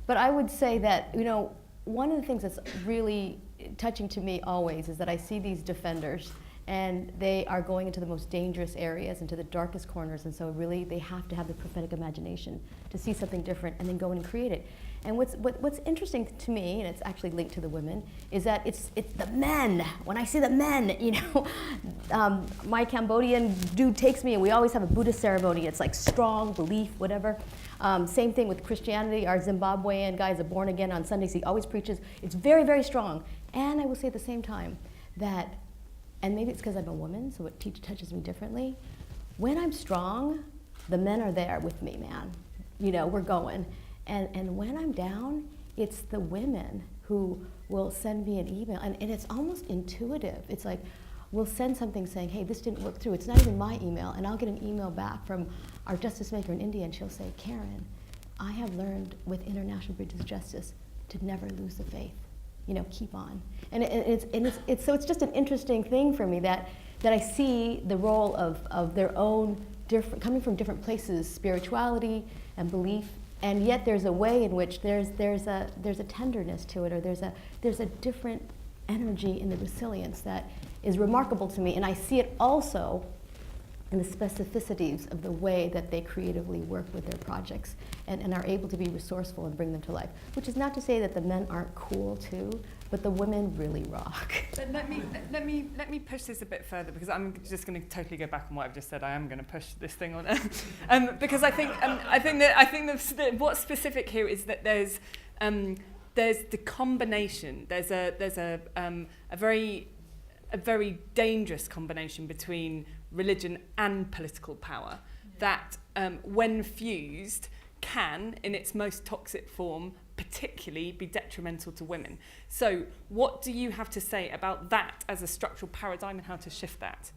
but I would say that, you know, one of the things that's really touching to me always is that I see these defenders and they are going into the most dangerous areas, into the darkest corners, and so really they have to have the prophetic imagination to see something different and then go in and create it. And what's interesting to me, and it's actually linked to the women, is that it's the men. When I see the men, you know, my Cambodian dude takes me, and we always have a Buddhist ceremony. It's like strong belief, whatever. Same thing with Christianity. Our Zimbabwean guy is a born again on Sundays. He always preaches. It's very, very strong. And I will say at the same time that, and maybe it's because I'm a woman, so it touches me differently. When I'm strong, the men are there with me, man. You know, we're going. And when I'm down, it's the women who will send me an email. And it's almost intuitive. It's like, we'll send something saying, hey, this didn't work through. It's not even my email. And I'll get an email back from our justice maker in India, and she'll say, Karen, I have learned with International Bridges Justice to never lose the faith. You know, keep on. And it's so it's just an interesting thing for me that I see the role of their own different, coming from different places, spirituality and belief, and yet there's a way in which there's a tenderness to it, or there's a different energy in the resilience that is remarkable to me, and I see it also in the specificities of the way that they creatively work with their projects and are able to be resourceful and bring them to life. Which is not to say that the men aren't cool too, but the women really rock. But let me push this a bit further, because I'm just going to totally go back on what I've just said. I am going to push this thing on, because I think that what's specific here is that there's the combination. There's a very dangerous combination between religion and political power that, when fused, can, in its most toxic form, particularly be detrimental to women. So what do you have to say about that as a structural paradigm and how to shift that?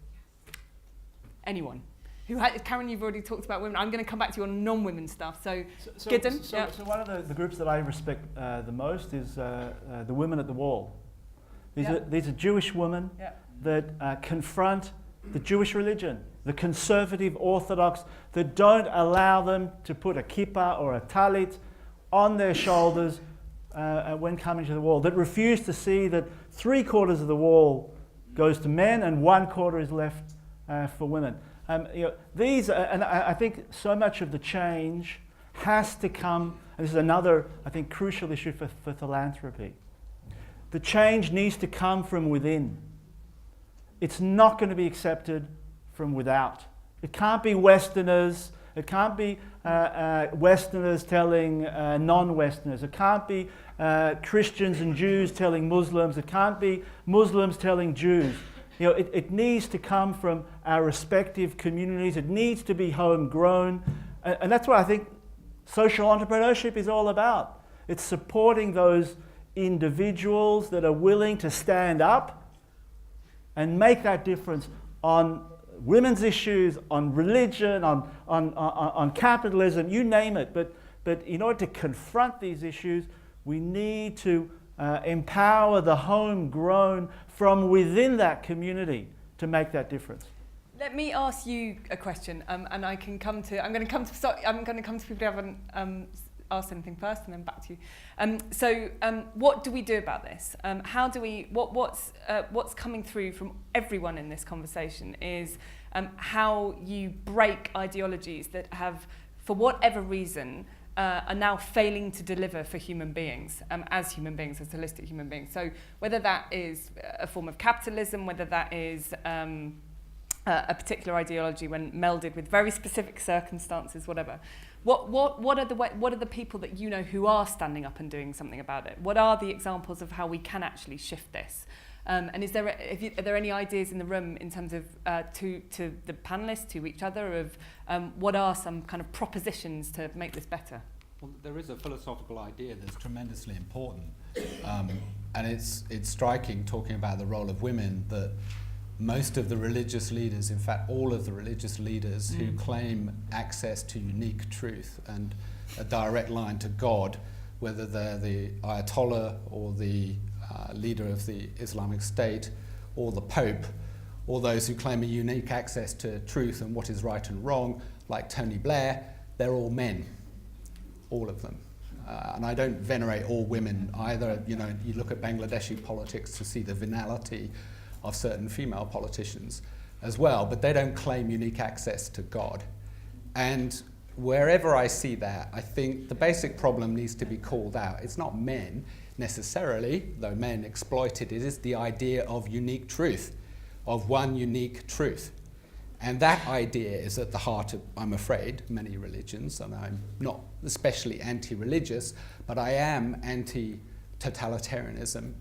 Anyone? Karen, you've already talked about women. I'm going to come back to you on non-women stuff. So Gidon? So one of the groups that I respect the most is the Women at the Wall. These are Jewish women that confront the Jewish religion, the conservative Orthodox, that don't allow them to put a kippah or a talit on their shoulders when coming to the wall, that refuse to see that 3/4 of the wall goes to men and 1/4 is left for women. You know, these, and I think so much of the change has to come, and this is another, I think, crucial issue for philanthropy. The change needs to come from within. It's not going to be accepted from without. It can't be Westerners. It can't be Westerners telling non-Westerners. It can't be Christians and Jews telling Muslims. It can't be Muslims telling Jews. You know, it needs to come from our respective communities. It needs to be homegrown. And that's what I think social entrepreneurship is all about. It's supporting those individuals that are willing to stand up and make that difference on women's issues, on religion, on capitalism, you name it. But in order to confront these issues, we need to empower the homegrown from within that community to make that difference. Let me ask you a question, and I'm going to come to people who haven't asked anything first, and then back to you. What do we do about this? How do we? What's coming through from everyone in this conversation is how you break ideologies that have, for whatever reason, are now failing to deliver for human beings, as holistic human beings. So whether that is a form of capitalism, whether that is a particular ideology when melded with very specific circumstances, whatever. What are the people that you know who are standing up and doing something about it? What are the examples of how we can actually shift this? And are there any ideas in the room in terms of to the panelists, to each other, of what are some kind of propositions to make this better? Well, there is a philosophical idea that's tremendously important, and it's striking, talking about the role of women, that most of the religious leaders, in fact all of the religious leaders who claim access to unique truth and a direct line to God, whether they're the Ayatollah or the leader of the Islamic State or the Pope, or those who claim a unique access to truth and what is right and wrong, like Tony Blair, they're all men, all of them. And I don't venerate all women either. You know, you look at Bangladeshi politics to see the venality of certain female politicians as well, but they don't claim unique access to God. And wherever I see that, I think the basic problem needs to be called out. It's not men necessarily, though men exploit it. It is the idea of unique truth, of one unique truth. And that idea is at the heart of, I'm afraid, many religions, and I'm not especially anti-religious, but I am anti-totalitarianism.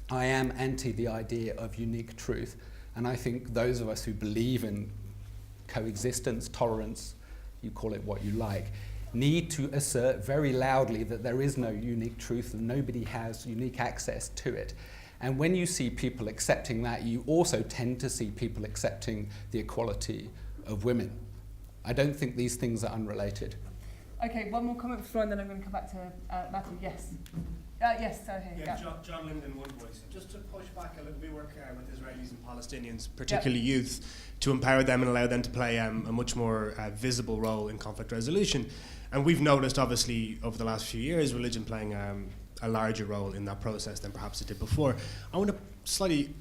I am anti the idea of unique truth. And I think those of us who believe in coexistence, tolerance, you call it what you like, need to assert very loudly that there is no unique truth and nobody has unique access to it. And when you see people accepting that, you also tend to see people accepting the equality of women. I don't think these things are unrelated. Okay, one more comment before, and then I'm going to come back to Matthew. Yes. Yes, so here. Yeah. John Linden, One Voice. Just to push back a little, we work with Israelis and Palestinians, particularly youth, to empower them and allow them to play a much more visible role in conflict resolution. And we've noticed, obviously, over the last few years, religion playing a larger role in that process than perhaps it did before. I want to slightly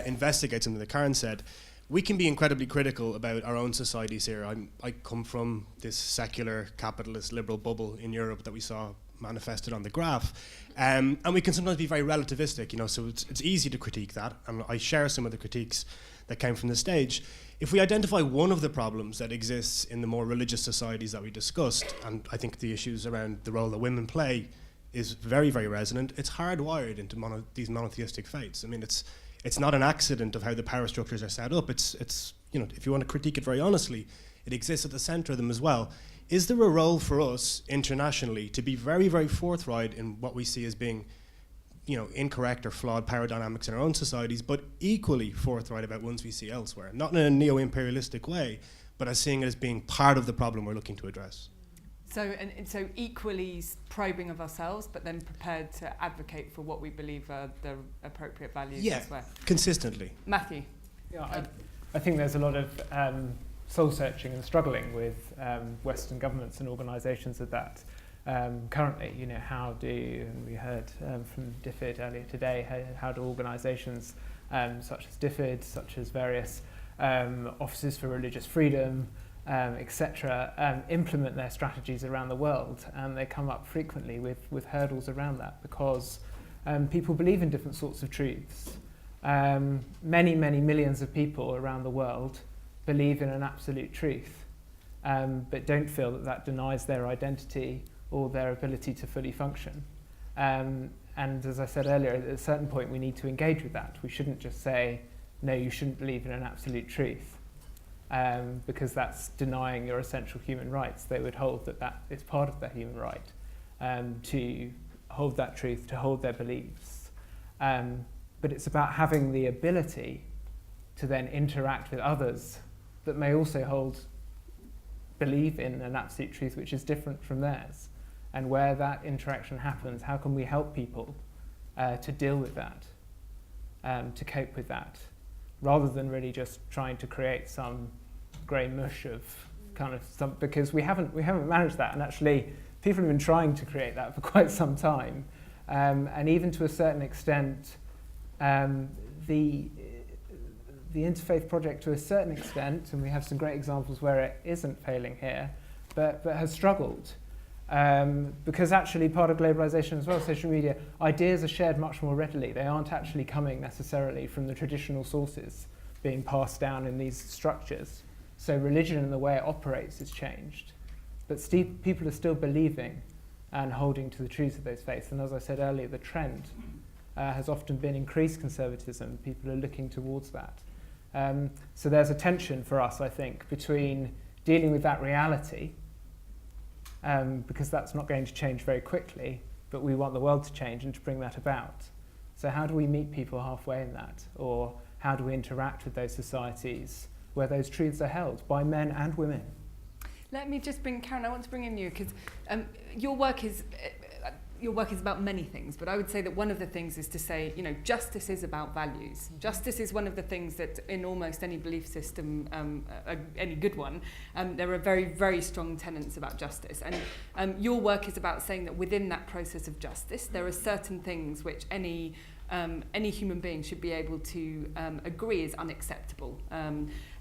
investigate something that Carne said. We can be incredibly critical about our own societies here. I come from this secular, capitalist, liberal bubble in Europe that we saw manifested on the graph. And we can sometimes be very relativistic, you know, so it's easy to critique that. And I share some of the critiques that came from the stage. If we identify one of the problems that exists in the more religious societies that we discussed, and I think the issues around the role that women play is very, very resonant, it's hardwired into these monotheistic faiths. I mean, it's not an accident of how the power structures are set up. It's you know, if you want to critique it very honestly, it exists at the center of them as well. Is there a role for us internationally to be very, very forthright in what we see as being, you know, incorrect or flawed power dynamics in our own societies, but equally forthright about ones we see elsewhere? Not in a neo-imperialistic way, but as seeing it as being part of the problem we're looking to address. So equally probing of ourselves, but then prepared to advocate for what we believe are the appropriate values elsewhere. Consistently. Matthew. Yeah, I think there's a lot of soul searching and struggling with Western governments and organisations of that currently. You know, and we heard from DFID earlier today, how do organisations such as DFID, such as various offices for religious freedom, etc., implement their strategies around the world, and they come up frequently with hurdles around that because people believe in different sorts of truths. Many millions of people around the world believe in an absolute truth, but don't feel that denies their identity or their ability to fully function. And as I said earlier, at a certain point we need to engage with that. We shouldn't just say, no, you shouldn't believe in an absolute truth, because that's denying your essential human rights. They would hold that is part of their human right, to hold that truth, to hold their beliefs. But it's about having the ability to then interact with others that may also believe in an absolute truth which is different from theirs. And where that interaction happens, how can we help people to deal with that, to cope with that, rather than really just trying to create some grey mush of kind of some, because we haven't managed that, and actually people have been trying to create that for quite some time, and even to a certain extent, the interfaith project to a certain extent, and we have some great examples where it isn't failing here, but has struggled. Because actually part of globalization as well, social media, ideas are shared much more readily. They aren't actually coming necessarily from the traditional sources being passed down in these structures. So religion and the way it operates has changed. But people are still believing and holding to the truths of those faiths. And as I said earlier, the trend has often been increased conservatism. People are looking towards that. So there's a tension for us, I think, between dealing with that reality, because that's not going to change very quickly, but we want the world to change and to bring that about. So how do we meet people halfway in that? Or how do we interact with those societies where those truths are held by men and women? Let me just bring, Karen, I want to bring in you, because your work is about many things, but I would say that one of the things is to say, you know, justice is about values. Justice is one of the things that in almost any belief system, any good one, there are very, very strong tenets about justice. And your work is about saying that within that process of justice, there are certain things which any human being should be able to agree is unacceptable.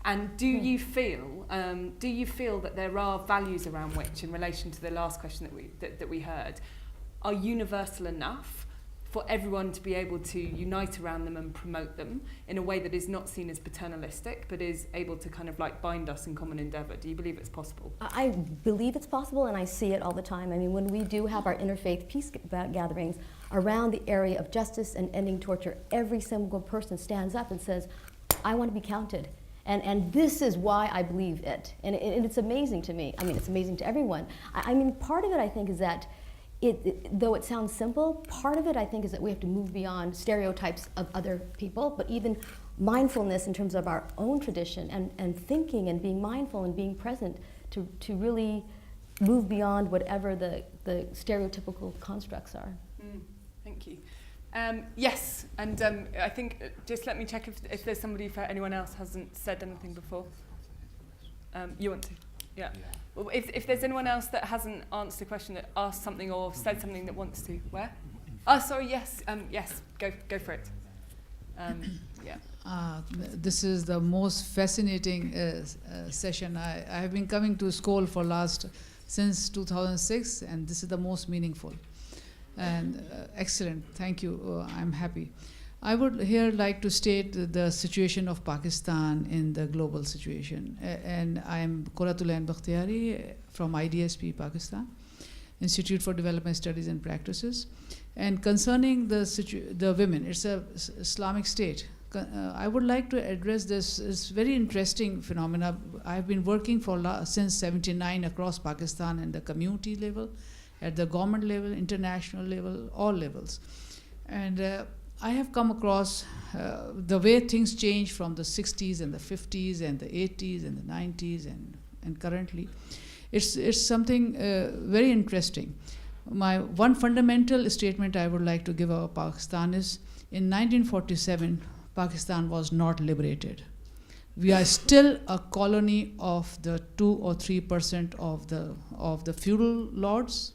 And do you feel that there are values around which, in relation to the last question that we heard, are universal enough for everyone to be able to unite around them and promote them in a way that is not seen as paternalistic, but is able to kind of like bind us in common endeavour? Do you believe it's possible? I believe it's possible, and I see it all the time. I mean, when we do have our interfaith peace gatherings around the area of justice and ending torture, every single person stands up and says, I want to be counted. And this is why I believe it. And it's amazing to me. I mean, it's amazing to everyone. I mean, part of it, I think, is that though it sounds simple, part of it, I think, is that we have to move beyond stereotypes of other people, but even mindfulness in terms of our own tradition and thinking and being mindful and being present to really move beyond whatever the stereotypical constructs are. Thank you. Yes, and I think, just let me check if there's somebody, if anyone else hasn't said anything before. You want to? Yeah. Well, if there's anyone else that hasn't answered the question, that asked something or said something that wants to, where? Oh, sorry, yes, yes, go for it. Yeah. This is the most fascinating session. I have been coming to Skoll since 2006, and this is the most meaningful. And excellent, thank you, I'm happy. I would here like to state the situation of Pakistan in the global situation. And I'm Qoratulain Bakhtiyari from IDSP Pakistan, Institute for Development Studies and Practices. And concerning the women, it's an Islamic state. I would like to address this very interesting phenomena. I've been working since '79 across Pakistan at the community level, at the government level, international level, all levels. And I have come across the way things change from the 60s and the 50s and the 80s and the 90s and currently. It's something very interesting. My one fundamental statement I would like to give about Pakistan is, in 1947, Pakistan was not liberated. We are still a colony of the 2 or 3% of the feudal lords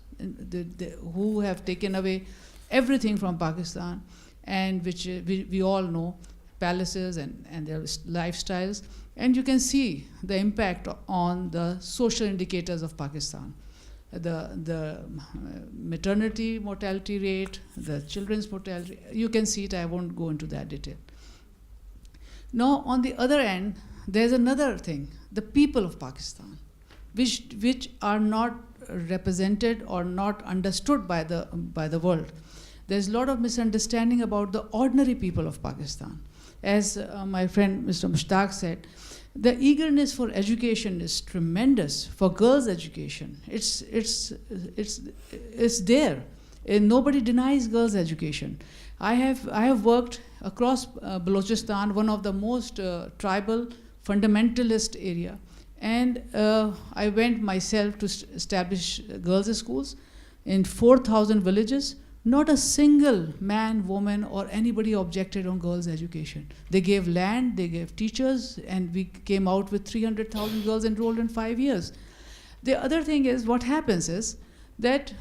who have taken away everything from Pakistan, and which we all know, palaces and their lifestyles. And you can see the impact on the social indicators of Pakistan. The maternity mortality rate, the children's mortality, you can see it, I won't go into that detail. Now, on the other end, there's another thing, the people of Pakistan, which are not represented or not understood by the world. There's a lot of misunderstanding about the ordinary people of Pakistan. As my friend Mr. Mushtaq said, the eagerness for education is tremendous, for girls' education. It's there. And nobody denies girls' education. I have worked across Balochistan, one of the most tribal, fundamentalist area. And I went myself to establish girls' schools in 4,000 villages. Not a single man, woman, or anybody objected on girls' education. They gave land, they gave teachers, and we came out with 300,000 girls enrolled in 5 years. The other thing is, what happens is that,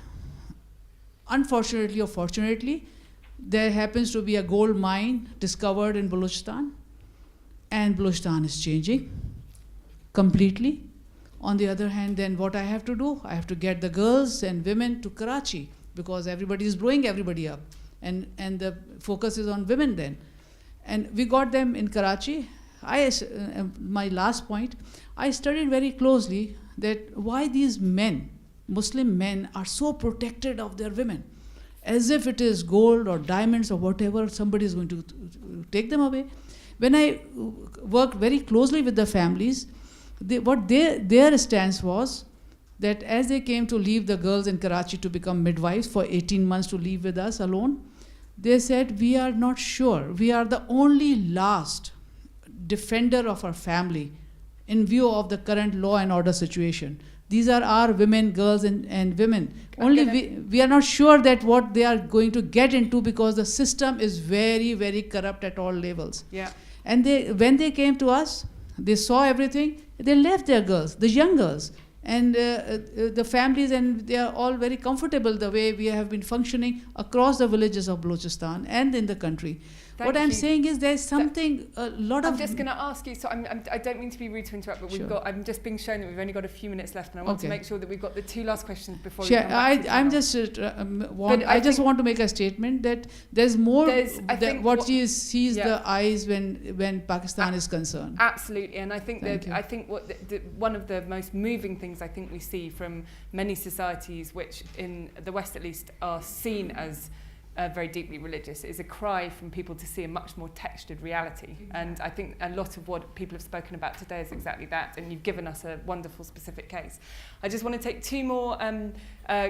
unfortunately or fortunately, there happens to be a gold mine discovered in Balochistan, and Balochistan is changing completely. On the other hand, then what I have to do? I have to get the girls and women to Karachi, because everybody is blowing everybody up. And the focus is on women then. And we got them in Karachi. My last point, I studied very closely that why these men, Muslim men, are so protected of their women. as if it is gold or diamonds or whatever, somebody is going to take them away. When I worked very closely with the families, their stance was that as they came to leave the girls in Karachi to become midwives for 18 months to live with us alone, they said, we are not sure. We are the only last defender of our family in view of the current law and order situation. These are our women, girls and women. Only we are not sure that what they are going to get into, because the system is very, very corrupt at all levels. Yeah. And when they came to us, they saw everything, they left their girls, the young girls, and the families, and they are all very comfortable the way we have been functioning across the villages of Balochistan and in the country. What I'm saying is there's something, a lot of... I'm just going to ask you, so I don't mean to be rude to interrupt, but I'm just being shown that we've only got a few minutes left, and I want to make sure that we've got the 2 last questions before we come back to I just want to make a statement that there's more than what she sees the eyes when Pakistan is concerned. Absolutely, and I think one of the most moving things I think we see from many societies, which in the West at least are seen as very deeply religious, is a cry from people to see a much more textured reality. And I think a lot of what people have spoken about today is exactly that, and you've given us a wonderful specific case. I just want to take 2 more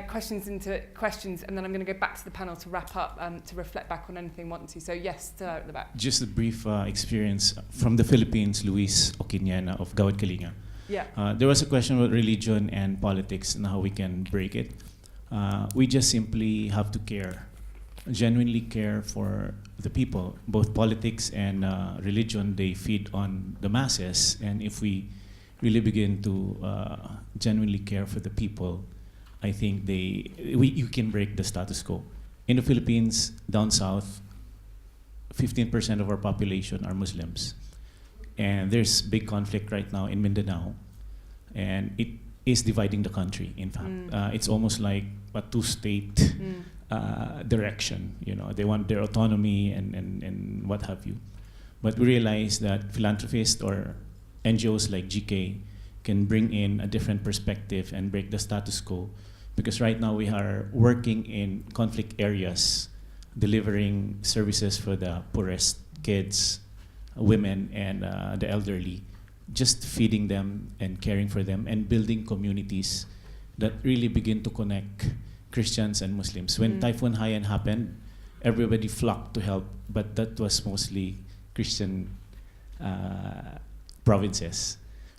questions, and then I'm going to go back to the panel to wrap up, to reflect back on anything you want to. So yes, at the back. Just a brief experience from the Philippines, Luis Oquiñana of Gawad Kalinga. Yeah. There was a question about religion and politics and how we can break it. We just simply have to care. Genuinely care for the people. Both politics and religion, they feed on the masses, and if we really begin to genuinely care for the people, I think you can break the status quo. In the Philippines, down south, 15% of our population are Muslims, and there's big conflict right now in Mindanao, and it is dividing the country, in fact. It's almost like a 2-state direction. They want their autonomy and what have you. But we realize that philanthropists or NGOs like GK can bring in a different perspective and break the status quo, because right now we are working in conflict areas, delivering services for the poorest kids, women, and the elderly, just feeding them and caring for them and building communities that really begin to connect Christians and Muslims. When Typhoon Haiyan happened, everybody flocked to help, but that was mostly Christian provinces.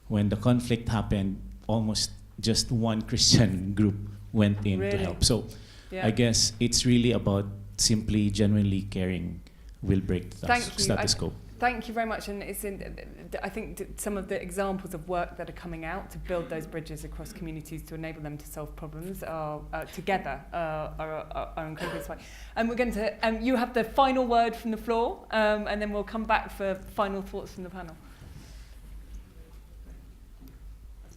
When the conflict happened, almost just one Christian group went in to help. So I guess it's really about simply genuinely caring will break the status quo. Thank you very much, and I think some of the examples of work that are coming out to build those bridges across communities to enable them to solve problems are incredibly inspiring. And we're going to, you have the final word from the floor, and then we'll come back for final thoughts from the panel.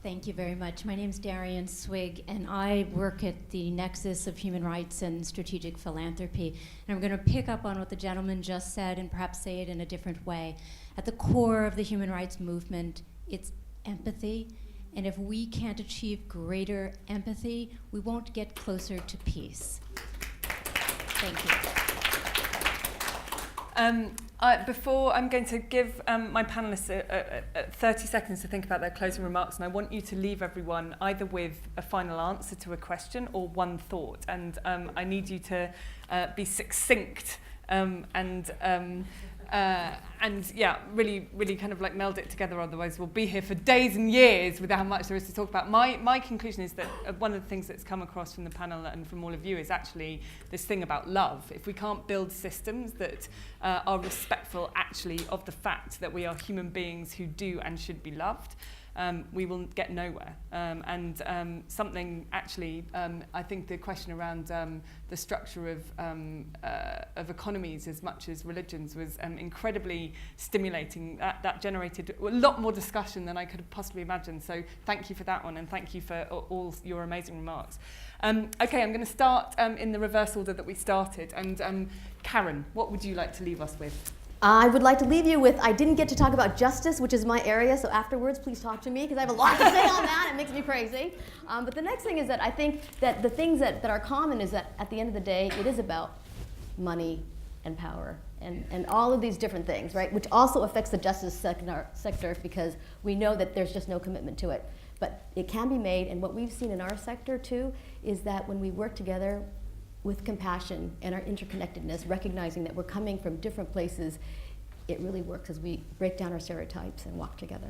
Thank you very much. My name is Darian Swig, and I work at the Nexus of Human Rights and Strategic Philanthropy. And I'm going to pick up on what the gentleman just said and perhaps say it in a different way. At the core of the human rights movement, it's empathy. And if we can't achieve greater empathy, we won't get closer to peace. Thank you. Before I'm going to give my panelists 30 seconds to think about their closing remarks, and I want you to leave everyone either with a final answer to a question or one thought. And I need you to be succinct and yeah, really, really kind of like meld it together. Otherwise, we'll be here for days and years with how much there is to talk about. My conclusion is that one of the things that's come across from the panel and from all of you is actually this thing about love. If we can't build systems that are respectful actually of the fact that we are human beings who do and should be loved, we will get nowhere. Something actually, I think the question around the structure of economies as much as religions was incredibly stimulating. That generated a lot more discussion than I could have possibly imagined. So thank you for that one, and thank you for all your amazing remarks. Okay, I'm going to start in the reverse order that we started. And Karen, what would you like to leave us with? I would like to leave you with, I didn't get to talk about justice, which is my area, so afterwards please talk to me, because I have a lot to say on that. It makes me crazy. But the next thing is that I think that the things that are common is that at the end of the day, it is about money and power and all of these different things, right? Which also affects the justice sector, because we know that there's just no commitment to it. But it can be made, and what we've seen in our sector too is that when we work together with compassion and our interconnectedness, recognizing that we're coming from different places, it really works as we break down our stereotypes and walk together.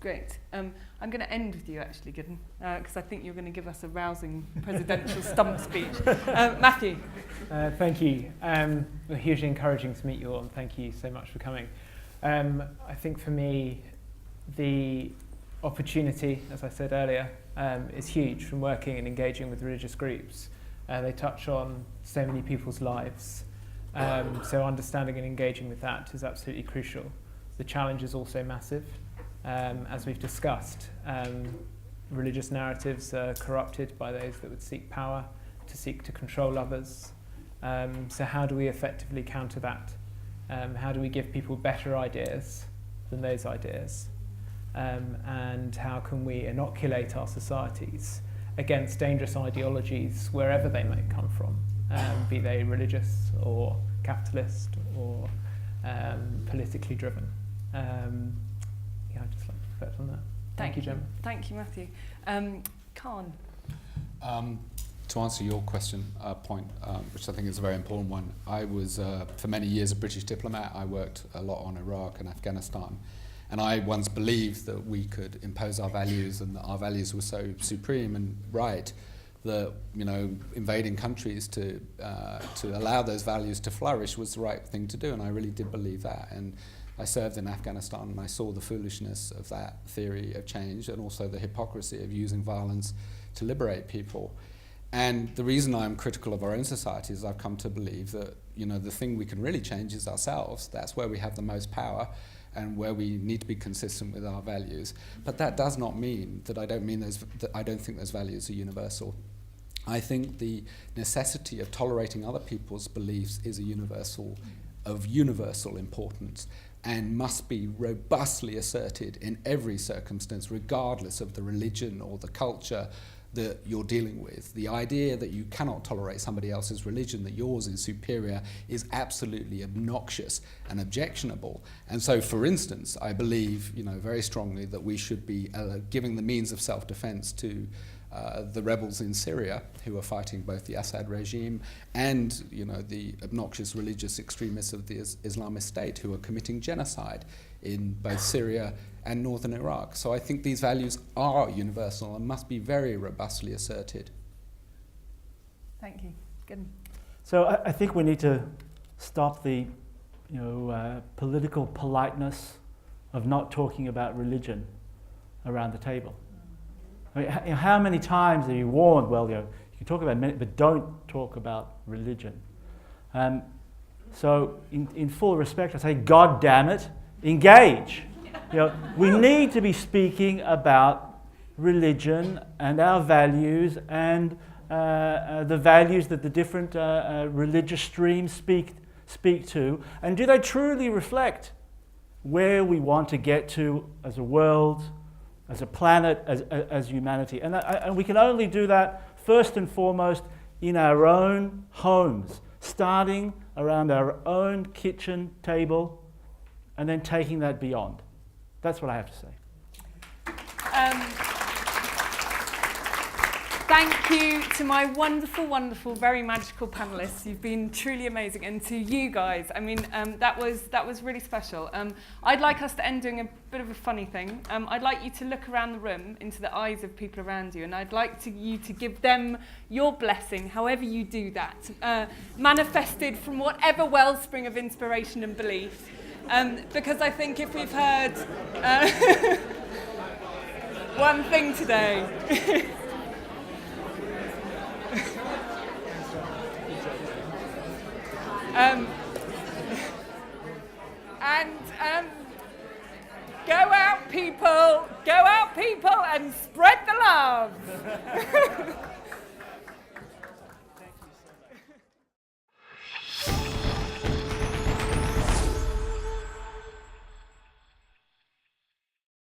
Great. I'm going to end with you, actually, Gidon, because I think you're going to give us a rousing presidential stump speech. Matthew. Thank you. Hugely encouraging to meet you all, and thank you so much for coming. I think for me, the opportunity, as I said earlier, is huge from working and engaging with religious groups. They touch on so many people's lives. So understanding and engaging with that is absolutely crucial. The challenge is also massive. As we've discussed, religious narratives are corrupted by those that would seek power, to seek to control others. So how do we effectively counter that? How do we give people better ideas than those ideas? And how can we inoculate our societies against dangerous ideologies wherever they may come from, be they religious or capitalist or politically driven. I'd just like to reflect on that. Thank you, Gemma. Thank you, Matthew. Carne. To answer your question point, which I think is a very important one, I was for many years a British diplomat. I worked a lot on Iraq and Afghanistan. And I once believed that we could impose our values, and that our values were so supreme and right that, you know, invading countries to allow those values to flourish was the right thing to do. And I really did believe that. And I served in Afghanistan, and I saw the foolishness of that theory of change, and also the hypocrisy of using violence to liberate people. And the reason I'm critical of our own society is I've come to believe that, you know, the thing we can really change is ourselves. That's where we have the most power, and where we need to be consistent with our values. But that does not mean that I don't think those values are universal. I think the necessity of tolerating other people's beliefs is of universal importance, and must be robustly asserted in every circumstance, regardless of the religion or the culture that you're dealing with. The idea that you cannot tolerate somebody else's religion, that yours is superior, is absolutely obnoxious and objectionable. And so, for instance, I believe, you know, very strongly that we should be giving the means of self-defense to the rebels in Syria, who are fighting both the Assad regime and, you know, the obnoxious religious extremists of the Islamist State, who are committing genocide in both Syria and northern Iraq. So I think these values are universal and must be very robustly asserted. Thank you. Good. So I think we need to stop the, political politeness of not talking about religion around the table. I mean, how many times are you warned? Well, you can talk about it, but don't talk about religion. So, in full respect, I say, God damn it, engage. We need to be speaking about religion and our values and the values that the different religious streams speak to, and do they truly reflect where we want to get to as a world, as a planet, as humanity? And we can only do that first and foremost in our own homes, starting around our own kitchen table and then taking that beyond. That's what I have to say. Thank you to my wonderful, wonderful, very magical panelists. You've been truly amazing. And to you guys, I mean, that was really special. I'd like us to end doing a bit of a funny thing. I'd like you to look around the room into the eyes of people around you, and I'd like you to give them your blessing, however you do that, manifested from whatever wellspring of inspiration and belief. Because I think if we've heard one thing today, go out people, and spread the love.